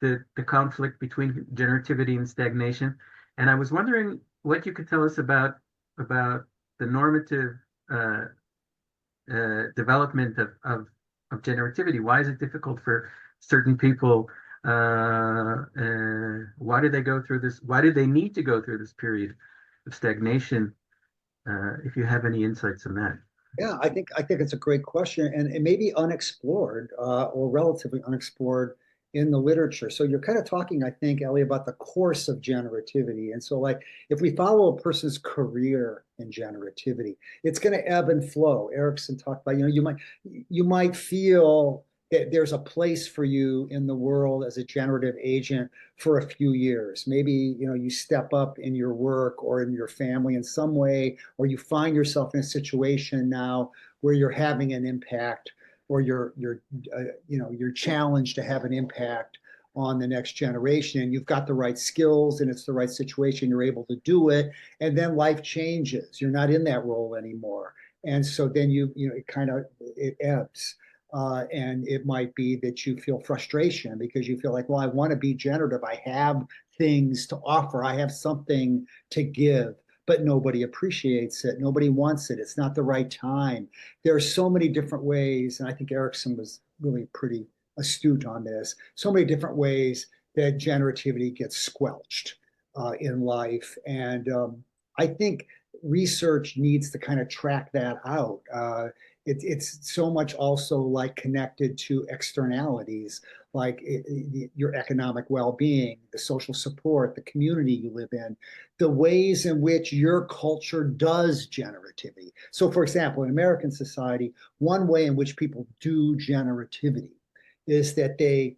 the conflict between generativity and stagnation. And I was wondering what you could tell us about the normative uh, development of generativity. Why is it difficult for certain people? Why do they go through this? Why do they need to go through this period of stagnation? If you have any insights on that. Yeah, I think it's a great question, and it may be unexplored or relatively unexplored in the literature. So you're kind of talking, I think, Ellie, about the course of generativity. And so, like, if we follow a person's career in generativity, it's going to ebb and flow. Erikson talked about, you might feel that there's a place for you in the world as a generative agent for a few years. Maybe, you step up in your work or in your family in some way, or you find yourself in a situation now where you're having an impact, or you're challenged to have an impact on the next generation, and you've got the right skills and it's the right situation, you're able to do it, and then life changes. You're not in that role anymore, and so then it ebbs. And it might be that you feel frustration because you feel like, well, I want to be generative. I have things to offer. I have something to give, but nobody appreciates it. Nobody wants it. It's not the right time. There are so many different ways, and I think Erikson was really pretty astute on this. So many different ways that generativity gets squelched in life, and I think research needs to kind of track that out. It's so much also like connected to externalities, like your economic well-being, the social support, the community you live in, the ways in which your culture does generativity. So, for example, in American society, one way in which people do generativity is that they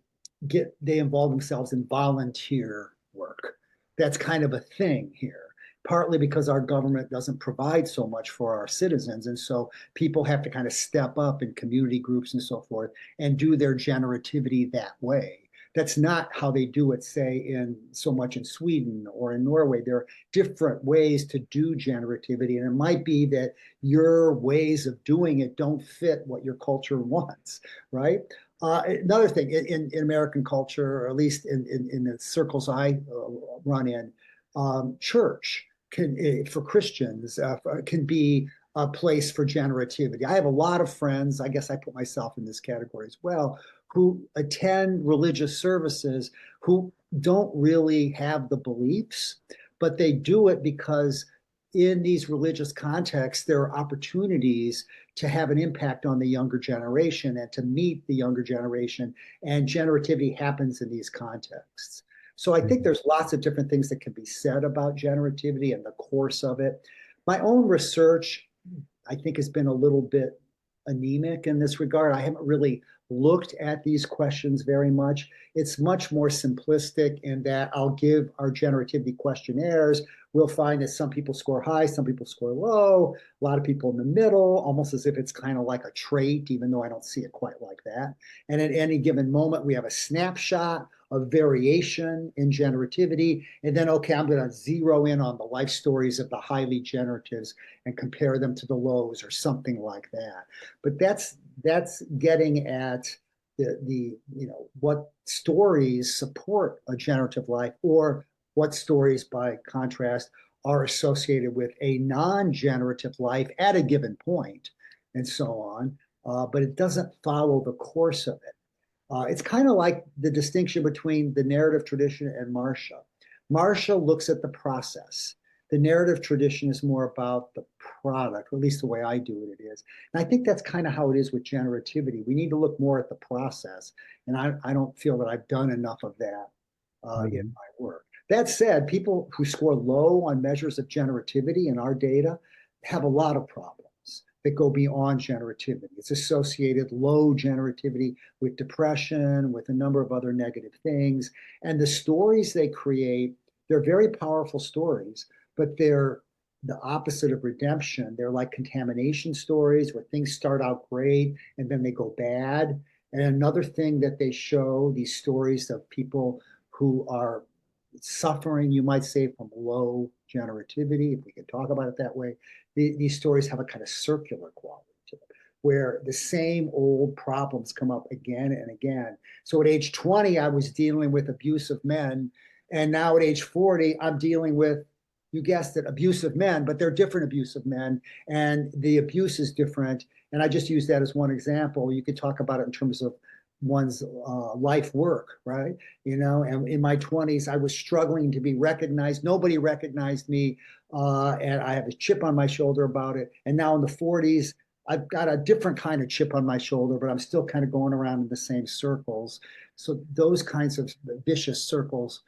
involve themselves in volunteer work. That's kind of a thing here, partly because our government doesn't provide so much for our citizens. And so people have to kind of step up in community groups and so forth and do their generativity that way. That's not how they do it, say, in so much in Sweden or in Norway. There are different ways to do generativity. And it might be that your ways of doing it don't fit what your culture wants, right? Another thing in American culture, or at least in the circles I run in, church for Christians can be a place for generativity. I have a lot of friends, I guess I put myself in this category as well, who attend religious services who don't really have the beliefs, but they do it because in these religious contexts, there are opportunities to have an impact on the younger generation and to meet the younger generation, and generativity happens in these contexts. So I think there's lots of different things that can be said about generativity and the course of it. My own research, I think, has been a little bit anemic in this regard. I haven't really looked at these questions very much. It's much more simplistic in that I'll give our generativity questionnaires. We'll find that some people score high, some people score low, a lot of people in the middle, almost as if it's kind of like a trait, even though I don't see it quite like that. And at any given moment, we have a snapshot of variation in generativity. And then, okay, I'm going to zero in on the life stories of the highly generatives and compare them to the lows or something like that. But that's getting at the what stories support a generative life, or what stories, by contrast, are associated with a non-generative life at a given point, and so on. But it doesn't follow the course of it. It's kind of like the distinction between the narrative tradition and Marcia. Marcia looks at the process. The narrative tradition is more about the product, or at least the way I do it, it is. And I think that's kind of how it is with generativity. We need to look more at the process. And I don't feel that I've done enough of that in my work. That said, people who score low on measures of generativity in our data have a lot of problems that go beyond generativity. It's associated low generativity with depression, with a number of other negative things. And the stories they create, they're very powerful stories, but they're the opposite of redemption. They're like contamination stories where things start out great and then they go bad. And another thing that they show, these stories of people who are suffering, you might say, from low generativity, if we can talk about it that way, these stories have a kind of circular quality to them, where the same old problems come up again and again. So at age 20, I was dealing with abusive men. And now at age 40, I'm dealing with, you guessed it, abusive men, but they're different abusive men. And the abuse is different. And I just use that as one example. You could talk about it in terms of one's life work, right? And in my 20s, I was struggling to be recognized. Nobody recognized me. And I have a chip on my shoulder about it. And now in the 40s, I've got a different kind of chip on my shoulder, but I'm still kind of going around in the same circles. So those kinds of vicious circles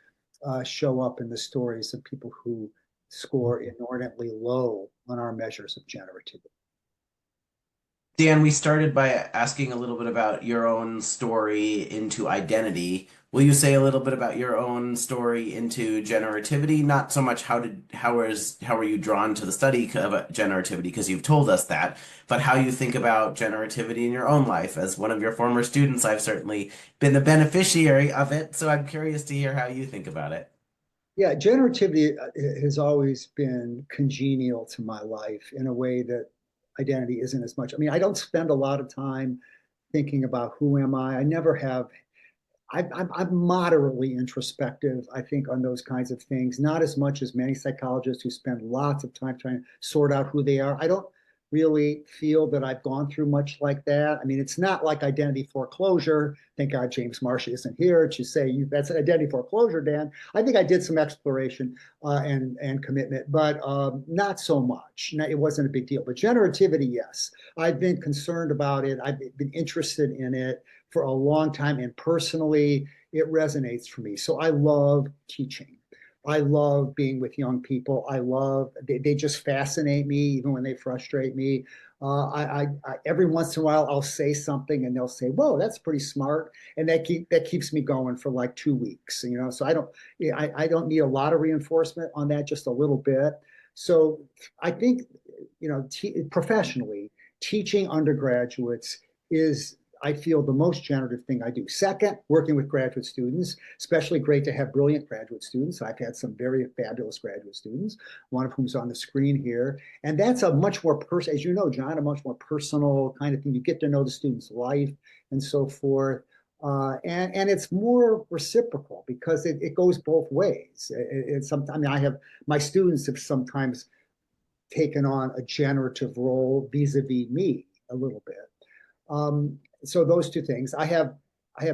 show up in the stories of people who score inordinately low on our measures of generativity. Dan, we started by asking a little bit about your own story into identity. Will you say a little bit about your own story into generativity? Not so much how were you drawn to the study of generativity, because you've told us that, but how you think about generativity in your own life. As one of your former students, I've certainly been the beneficiary of it, so I'm curious to hear how you think about it. Yeah, generativity has always been congenial to my life in a way that identity isn't as much. I mean, I don't spend a lot of time thinking about who am I. I never have. I'm moderately introspective, I think, on those kinds of things, not as much as many psychologists who spend lots of time trying to sort out who they are. I don't really feel that I've gone through much like that. I mean, it's not like identity foreclosure. Thank God James Marcia isn't here to say that's an identity foreclosure, Dan. I think I did some exploration and commitment, but not so much. It wasn't a big deal. But generativity, yes. I've been concerned about it. I've been interested in it for a long time, and personally, it resonates for me. So I love teaching. I love being with young people. They just fascinate me, even when they frustrate me. Every once in a while, I'll say something and they'll say, "Whoa, that's pretty smart," and that keeps me going for like 2 weeks. So I don't need a lot of reinforcement on that, just a little bit. So I think professionally, teaching undergraduates is, I feel, the most generative thing I do. Second, working with graduate students, especially great to have brilliant graduate students. I've had some very fabulous graduate students, one of whom's on the screen here. And that's a much more as you know, John, a much more personal kind of thing. You get to know the student's life and so forth. And it's more reciprocal because it goes both ways. My students have sometimes taken on a generative role vis-a-vis me a little bit. So those two things. I have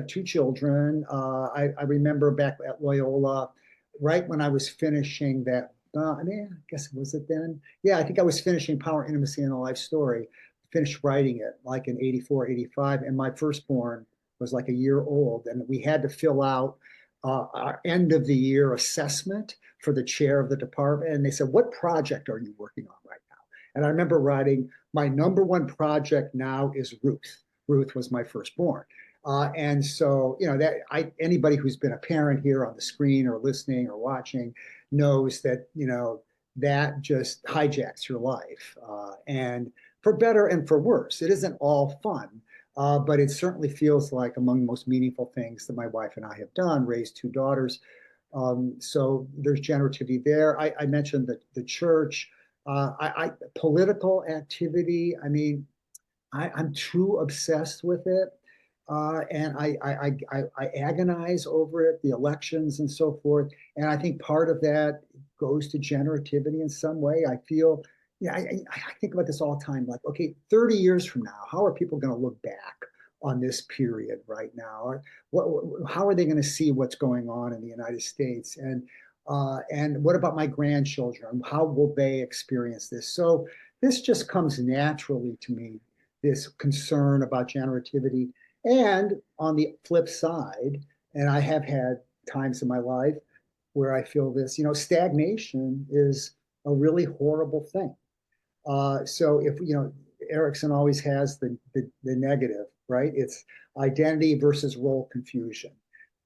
2 children. I remember back at Loyola, right when I was finishing that. I guess was it then? Yeah, I think I was finishing Power, Intimacy, and a Life Story. Finished writing it like in 84, 85, and my firstborn was like a year old, and we had to fill out our end of the year assessment for the chair of the department. And they said, "What project are you working on right now?" And I remember writing, "My number one project now is Ruth." Ruth was my firstborn. And so, anybody who's been a parent here on the screen or listening or watching knows that, that just hijacks your life. And for better and for worse, it isn't all fun, but it certainly feels like among the most meaningful things that my wife and I have done, raised 2 daughters. So there's generativity there. I mentioned the church, political activity. I mean, I'm too obsessed with it, and I agonize over it, the elections and so forth. And I think part of that goes to generativity in some way. I feel, I think about this all the time. Like, okay, 30 years from now, how are people going to look back on this period right now? Or how are they going to see what's going on in the United States? And what about my grandchildren? How will they experience this? So this just comes naturally to me, this concern about generativity. And on the flip side, and I have had times in my life where I feel this, stagnation is a really horrible thing. So if, Erikson always has the negative, right? It's identity versus role confusion.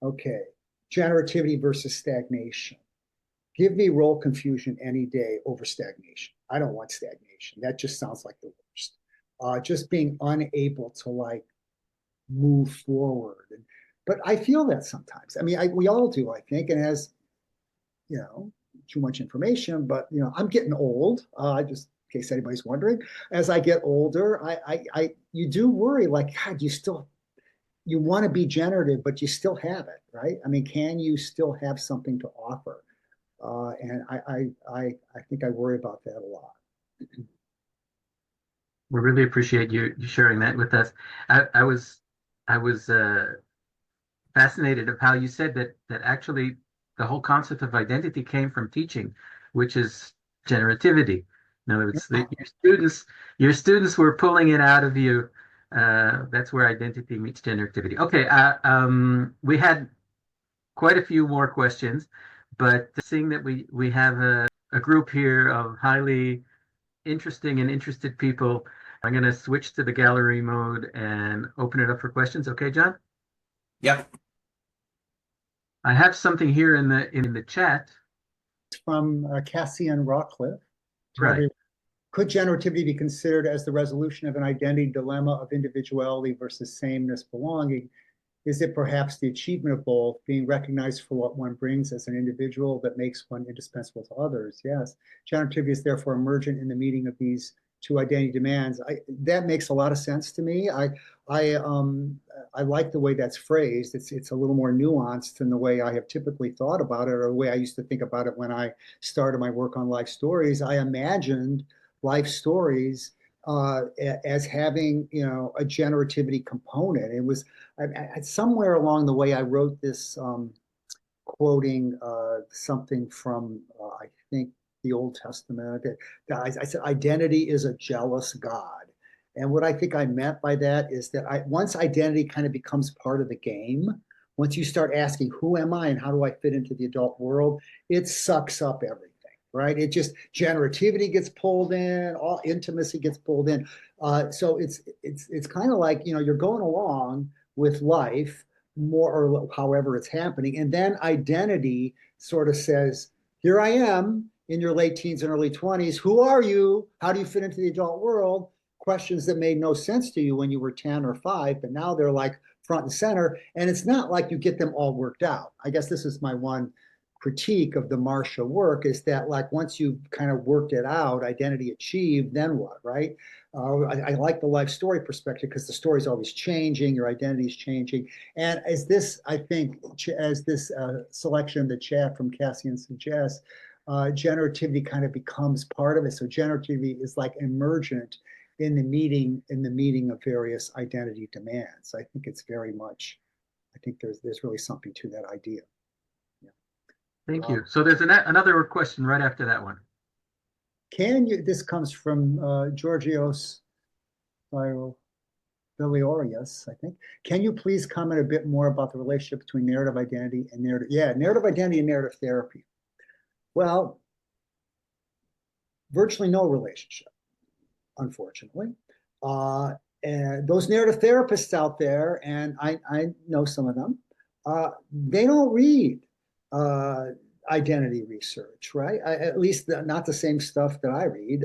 Okay. Generativity versus stagnation. give me role confusion any day over stagnation. I don't want stagnation. That just sounds like the worst. Just being unable to like move forward. But I feel that sometimes. I mean, we all do, I think. And as you know, too much information, but you know, I'm getting old. Just in case anybody's wondering, as I get older, you do worry, like, God, you want to be generative, but you still have it, right? I mean, can you still have something to offer? And I think I worry about that a lot. We really appreciate you sharing that with us. I was fascinated of how you said that actually the whole concept of identity came from teaching, which is generativity. In other words, your students were pulling it out of you. That's where identity meets generativity. Okay, we had quite a few more questions, but seeing that we have a group here of highly interesting and interested people, I'm going to switch to the gallery mode and open it up for questions. Okay, John? Yep. I have something here in the chat. From Cassian Rockcliffe. Right. Could generativity be considered as the resolution of an identity dilemma of individuality versus sameness belonging? Is it perhaps the achievement of both, being recognized for what one brings as an individual that makes one indispensable to others? Yes. Generativity is therefore emergent in the meeting of these two identity demands. That makes a lot of sense to me. I like the way that's phrased. It's a little more nuanced than the way I have typically thought about it, or the way I used to think about it when I started my work on life stories. I imagined life stories as having, you know, a generativity component. It was somewhere along the way I wrote this quoting something from I think the Old Testament. I said identity is a jealous God. And what I think I meant by that is that once identity kind of becomes part of the game, once you start asking, who am I and how do I fit into the adult world, it sucks up everything, right? It just, generativity gets pulled in, all intimacy gets pulled in. So it's kind of like, you know, you're going along with life more or however it's happening. And then identity sort of says, here I am in your late teens and early 20s. Who are you? How do you fit into the adult world? Questions that made no sense to you when you were 10 or 5, but now they're like front and center. And it's not like you get them all worked out. I guess this is my one critique of the Marcia work, is that like once you've kind of worked it out, identity achieved, then what, right? I like the life story perspective because the story's always changing, your identity's changing. And as this, I think, as this selection in the chat from Cassian suggests, generativity kind of becomes part of it. So generativity is like emergent in the meeting of various identity demands. I think it's very much, I think there's really something to that idea. Yeah. Thank you. So there's another question right after that one. This comes from Georgios Viliorius, I think. Can you please comment a bit more about the relationship between narrative identity and narrative identity and narrative therapy? Well, virtually no relationship, unfortunately. And those narrative therapists out there, and I know some of them, they don't read identity research, right? At least not the same stuff that I read.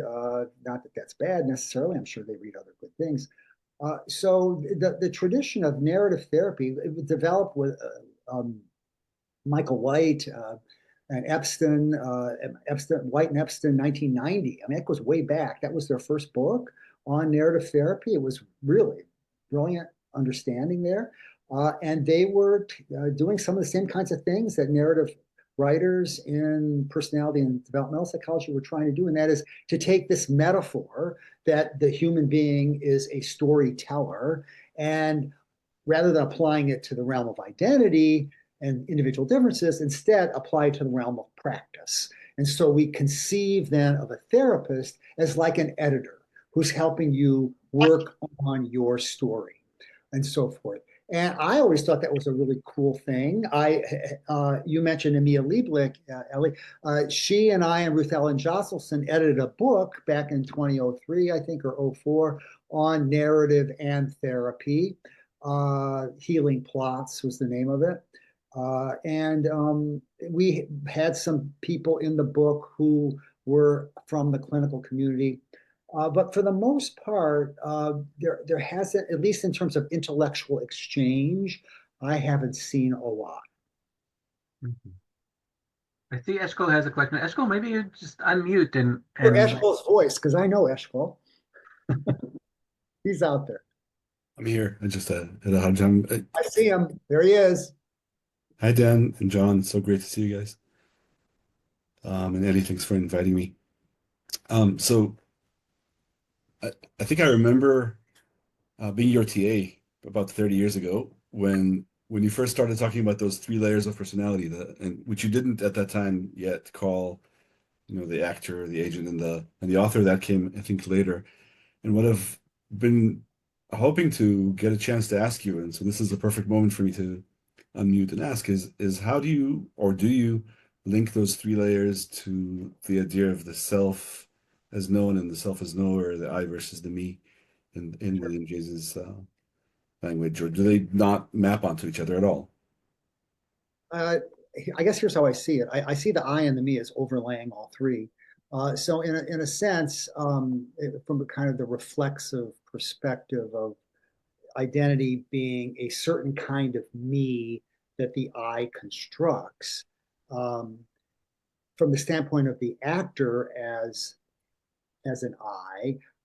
Not that that's bad necessarily. I'm sure they read other good things. So the tradition of narrative therapy, it was developed with Michael White and Epstein, White and Epstein, 1990. I mean, that goes way back. That was their first book on narrative therapy. It was really brilliant understanding there. And they were doing some of the same kinds of things that narrative writers in personality and developmental psychology were trying to do. And that is to take this metaphor that the human being is a storyteller, and rather than applying it to the realm of identity and individual differences, instead apply it to the realm of practice. And so we conceive then of a therapist as like an editor who's helping you work on your story and so forth. And I always thought that was a really cool thing. You mentioned Emilia Lieblich, Elli. She and I and Ruth Ellen Josselson edited a book back in 2003, I think, or 04, on narrative and therapy. Healing Plots was the name of it. We had some people in the book who were from the clinical community. But for the most part, there hasn't, at least in terms of intellectual exchange, I haven't seen a lot. Mhm. I see Eshkol has a question. Eshkol, maybe you just unmute For and Eshkol's voice, because I know Eshkol. He's out there. I'm here. I just had a hard time. I see him. There he is. Hi, Dan and John. So great to see you guys. And Eddie, thanks for inviting me. So I think I remember being your TA about 30 years ago when you first started talking about those three layers of personality, and which you didn't at that time yet call, the actor, the agent, and the author. That came, I think, later. And what I've been hoping to get a chance to ask you, and so this is the perfect moment for me to unmute and ask, is how do you, or do you link those three layers to the idea of the self as known and the self as knower, the I versus the me in William James's language, or do they not map onto each other at all? Uh, I guess here's how I see it. I see the I and the me as overlaying all three. So in a sense, from a kind of the reflexive perspective of identity being a certain kind of me that the I constructs, um, from the standpoint of the actor as an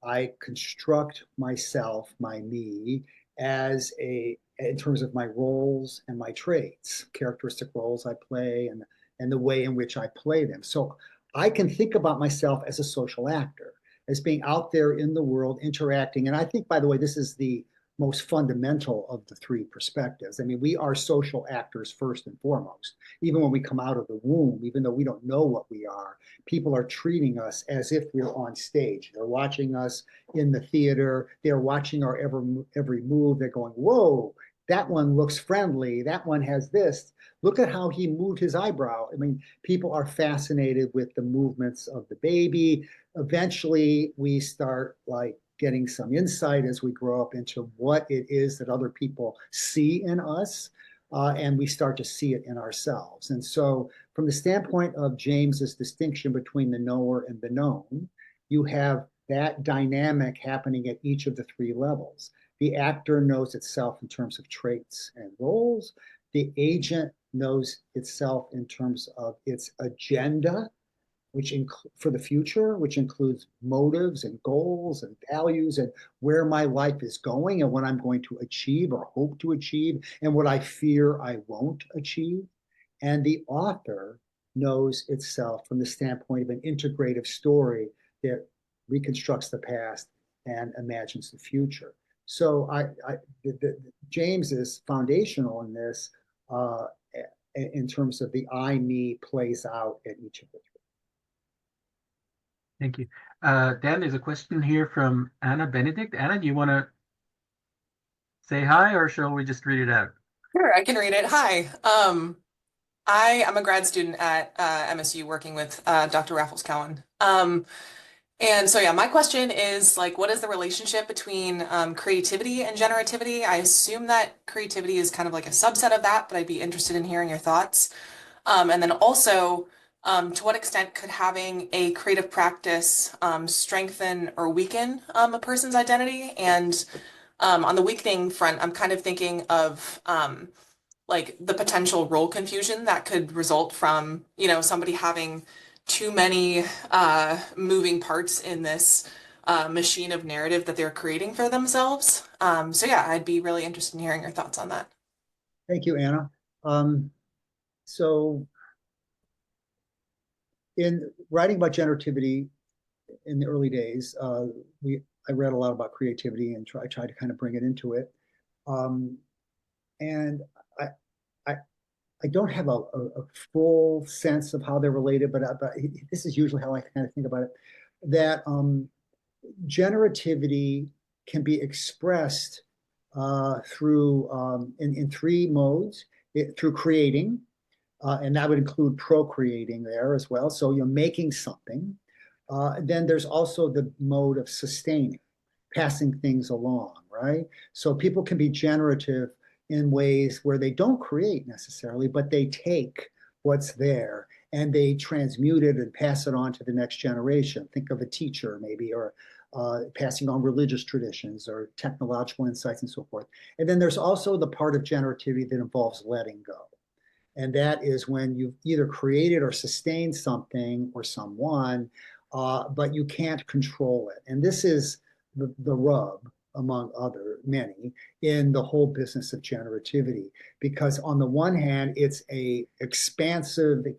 I construct myself, my me, as in terms of my roles and my traits, characteristic roles I play, and the way in which I play them. So I can think about myself as a social actor, as being out there in the world interacting. And I think, by the way, this is the most fundamental of the three perspectives. I mean, we are social actors first and foremost. Even when we come out of the womb, even though we don't know what we are, people are treating us as if we're on stage. They're watching us in the theater. They're watching our every move. They're going, whoa, that one looks friendly. That one has this. Look at how he moved his eyebrow. I mean, people are fascinated with the movements of the baby. Eventually, we start like getting some insight as we grow up into what it is that other people see in us. And we start to see it in ourselves. And so, from the standpoint of James's distinction between the knower and the known, you have that dynamic happening at each of the three levels. The actor knows itself in terms of traits and roles. The agent knows itself in terms of its agenda, which for the future, which includes motives and goals and values and where my life is going and what I'm going to achieve or hope to achieve and what I fear I won't achieve. And the author knows itself from the standpoint of an integrative story that reconstructs the past and imagines the future. So James is foundational in this in terms of the I, me plays out at each of the three. thank you. Dan, there's a question here from Anna Benedict. Anna, do you want to say hi, or shall we just read it out? Sure, I can read it. Hi. I am a grad student at MSU working with Dr. Raffles Cowan. And so, yeah, my question is like, what is the relationship between creativity and generativity? I assume that creativity is kind of like a subset of that, but I'd be interested in hearing your thoughts. And then also, to what extent could having a creative practice strengthen or weaken a person's identity? And on the weakening front, I'm kind of thinking of like the potential role confusion that could result from, somebody having too many moving parts in this machine of narrative that they're creating for themselves. So yeah, I'd be really interested in hearing your thoughts on that. Thank you, Anna. So in writing about generativity in the early days, I read a lot about creativity and tried to kind of bring it into it. And I don't have a full sense of how they're related, but this is usually how I kind of think about it, that generativity can be expressed through in three modes, through creating, and that would include procreating there as well. So you're making something. Then there's also the mode of sustaining, passing things along, right? So people can be generative in ways where they don't create necessarily, but they take what's there and they transmute it and pass it on to the next generation. Think of a teacher maybe, or passing on religious traditions or technological insights and so forth. And then there's also the part of generativity that involves letting go. And that is when you've either created or sustained something or someone, but you can't control it. And this is the rub, among many, in the whole business of generativity. Because on the one hand, it's it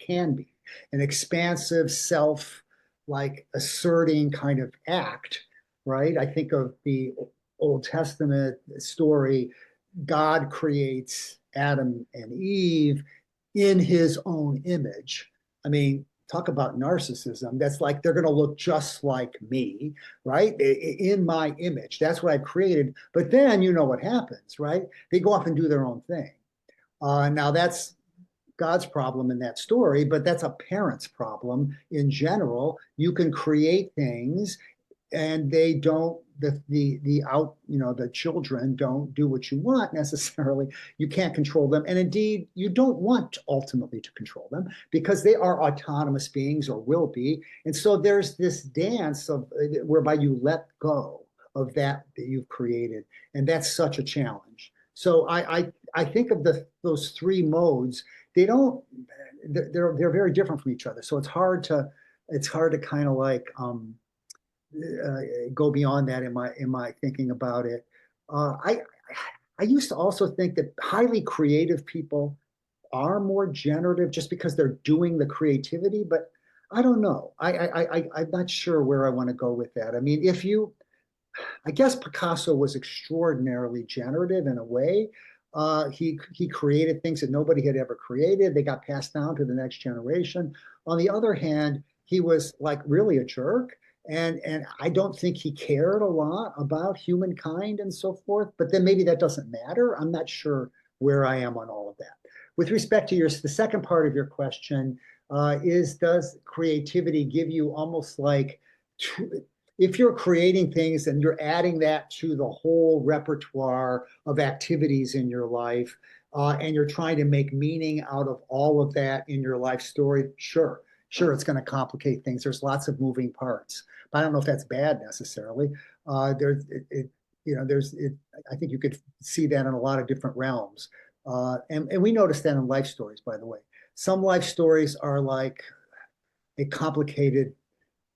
can be an expansive self, like asserting kind of act, right? I think of the Old Testament story, God creates Adam and Eve in his own image. I mean, talk about narcissism. That's like, they're going to look just like me, right? In my image. That's what I created. But then you know what happens, right? They go off and do their own thing. Now that's God's problem in that story, but that's a parent's problem in general. You can create things and they don't, the children don't do what you want necessarily. You can't control them. And indeed, you don't want ultimately to control them because they are autonomous beings or will be. And so there's this dance of whereby you let go of that you've created. And that's such a challenge. So I think of those three modes. They're very different from each other. So it's hard to kind of like, go beyond that in my thinking about it. I used to also think that highly creative people are more generative just because they're doing the creativity, but I don't know. I'm not sure where I want to go with that. I mean, I guess Picasso was extraordinarily generative in a way. He created things that nobody had ever created. They got passed down to the next generation. On the other hand, he was like really a jerk. And I don't think he cared a lot about humankind and so forth, but then maybe that doesn't matter. I'm not sure where I am on all of that. With respect to the second part of your question, does creativity give you almost like, if you're creating things and you're adding that to the whole repertoire of activities in your life, and you're trying to make meaning out of all of that in your life story, sure, it's going to complicate things. There's lots of moving parts. But I don't know if that's bad necessarily. I think you could see that in a lot of different realms. And we notice that in life stories, by the way. Some life stories are like a complicated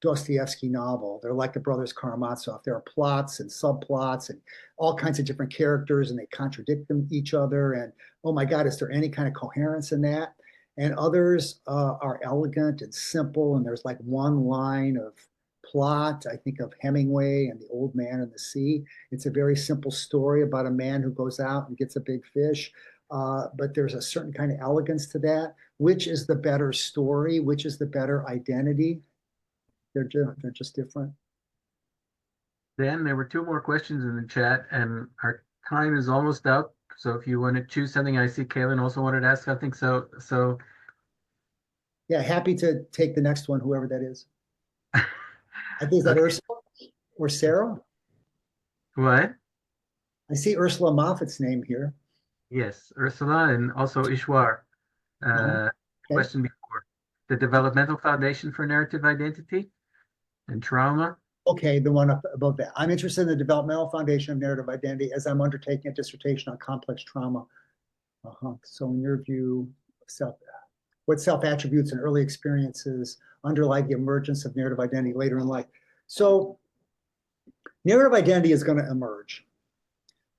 Dostoevsky novel. They're like the Brothers Karamazov. There are plots and subplots and all kinds of different characters, and they contradict each other. And oh my God, is there any kind of coherence in that? And others are elegant and simple, and there's like one line of plot. I think of Hemingway and The Old Man and the Sea. It's a very simple story about a man who goes out and gets a big fish, but there's a certain kind of elegance to that. Which is the better story? Which is the better identity? They're just different. Then there were two more questions in the chat, and our time is almost up. So if you want to choose something, I see Kaylin also wanted to ask something. So yeah, happy to take the next one, whoever that is. I think is that Ursula or Sarah? What? I see Ursula Moffat's name here. Yes, Ursula and also Ishwar. Okay. Question before. The developmental foundation for narrative identity and trauma. Okay, the one up above that. I'm interested in the developmental foundation of narrative identity as I'm undertaking a dissertation on complex trauma. So in your view, what self-attributes and early experiences underlie the emergence of narrative identity later in life? So narrative identity is going to emerge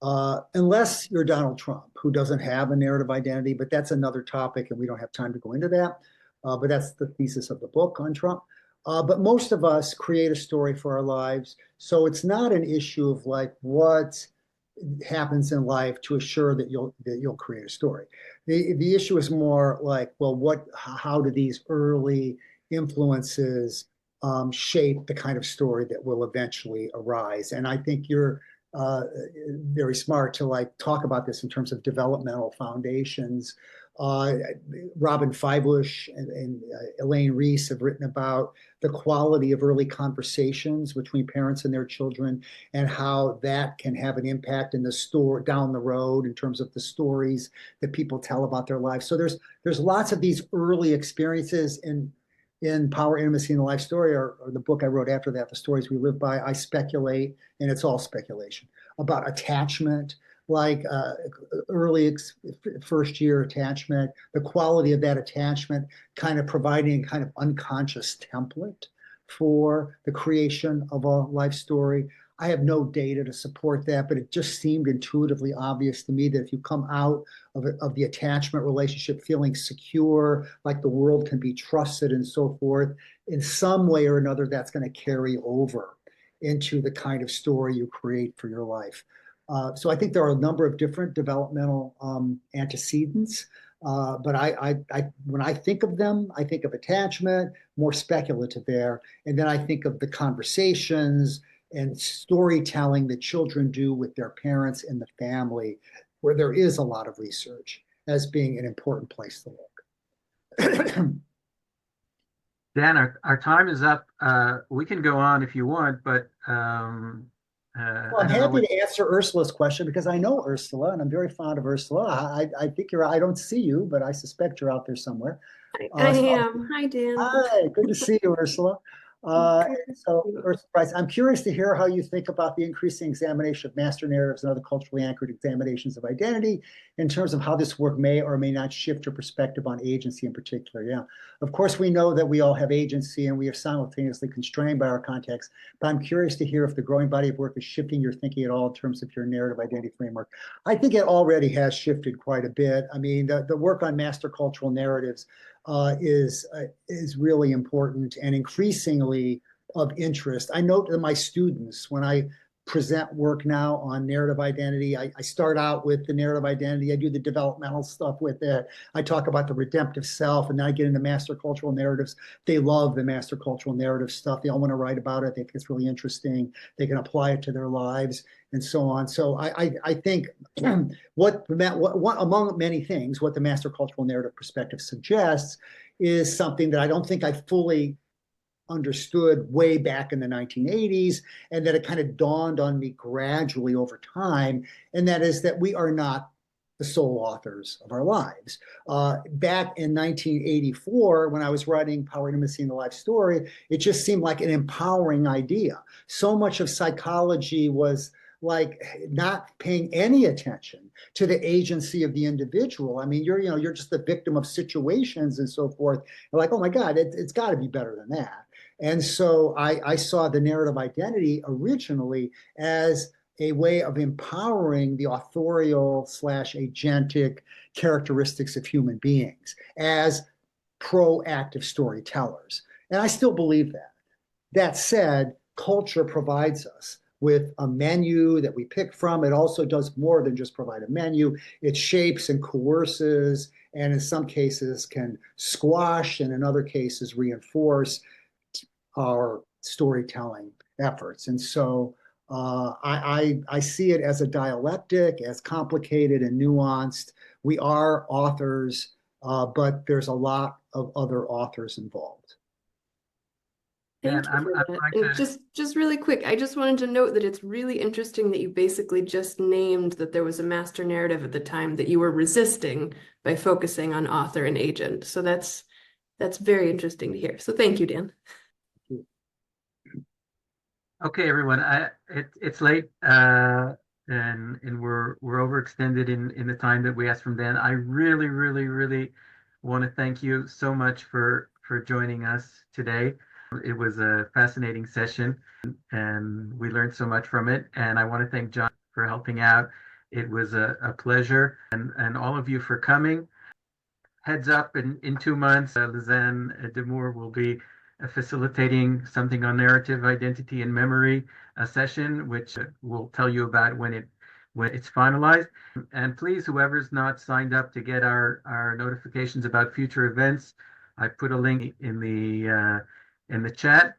unless you're Donald Trump, who doesn't have a narrative identity, but that's another topic and we don't have time to go into that. But that's the thesis of the book on Trump. But most of us create a story for our lives. So it's not an issue of like what happens in life to assure that you'll create a story. The issue is more like, well, how do these early influences shape the kind of story that will eventually arise? And I think you're very smart to like talk about this in terms of developmental foundations. Robin Feibush and Elaine Reese have written about the quality of early conversations between parents and their children, and how that can have an impact in the store down the road in terms of the stories that people tell about their lives. So there's lots of these early experiences in Power, Intimacy, and the Life Story, or the book I wrote after that, The Stories We Live By. I speculate, and it's all speculation, about attachment, like early first year attachment, the quality of that attachment, kind of providing a kind of unconscious template for the creation of a life story. I have no data to support that, but it just seemed intuitively obvious to me that if you come out of the attachment relationship feeling secure, like the world can be trusted and so forth, in some way or another, that's going to carry over into the kind of story you create for your life. So I think there are a number of different developmental antecedents, but when I think of them, I think of attachment, more speculative there, and then I think of the conversations and storytelling that children do with their parents and the family, where there is a lot of research, as being an important place to look. Dan, our time is up. We can go on if you want, but well, I'm happy to answer Ursula's question, because I know Ursula and I'm very fond of Ursula. I think I don't see you, but I suspect you're out there somewhere. I am. Hi, Dan. Hi, good to see you, Ursula. So, Ursula Price, I'm curious to hear how you think about the increasing examination of master narratives and other culturally anchored examinations of identity, in terms of how this work may or may not shift your perspective on agency in particular. Yeah, of course, we know that we all have agency and we are simultaneously constrained by our context, but I'm curious to hear if the growing body of work is shifting your thinking at all in terms of your narrative identity framework. I think it already has shifted quite a bit. I mean, the work on master cultural narratives is really important and increasingly of interest. I note that my students, when I present work now on narrative identity, I start out with the narrative identity. I do the developmental stuff with it. I talk about the redemptive self, and then I get into master cultural narratives. They love the master cultural narrative stuff. They all want to write about it. They think it's really interesting. They can apply it to their lives and so on. So I think what among many things, what the master cultural narrative perspective suggests is something that I don't think I fully understood way back in the 1980s, and that it kind of dawned on me gradually over time, and that is that we are not the sole authors of our lives. Back in 1984, when I was writing Power, Intimacy, and the Life Story, it just seemed like an empowering idea. So much of psychology was like not paying any attention to the agency of the individual. I mean, you're just the victim of situations and so forth. And like, oh my God, it's got to be better than that. And so I saw the narrative identity originally as a way of empowering the authorial / agentic characteristics of human beings as proactive storytellers. And I still believe that. That said, culture provides us with a menu that we pick from. It also does more than just provide a menu. It shapes and coerces, and in some cases can squash, and in other cases reinforce our storytelling efforts. And so I see it as a dialectic, as complicated and nuanced. We are authors, but there's a lot of other authors involved. Thank you for that. And just really quick, I just wanted to note that it's really interesting that you basically just named that there was a master narrative at the time that you were resisting by focusing on author and agent. So that's very interesting to hear. So thank you, Dan. Okay, everyone. It's late, and we're overextended in the time that we asked from Dan. I really, really, really want to thank you so much for joining us today. It was a fascinating session, and we learned so much from it. And I want to thank John for helping out. It was a pleasure, and all of you for coming. Heads up, in 2 months, Lizanne Demour will be facilitating something on narrative identity and memory, a session which we'll tell you about when it's finalized. And please, whoever's not signed up to get our notifications about future events, I put a link in the chat.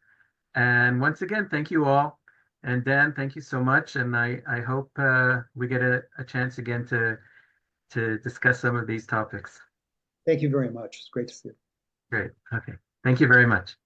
And once again, thank you all. And Dan, thank you so much. And I hope we get a chance again to discuss some of these topics. Thank you very much. It's great to see you. Great. Okay. Thank you very much.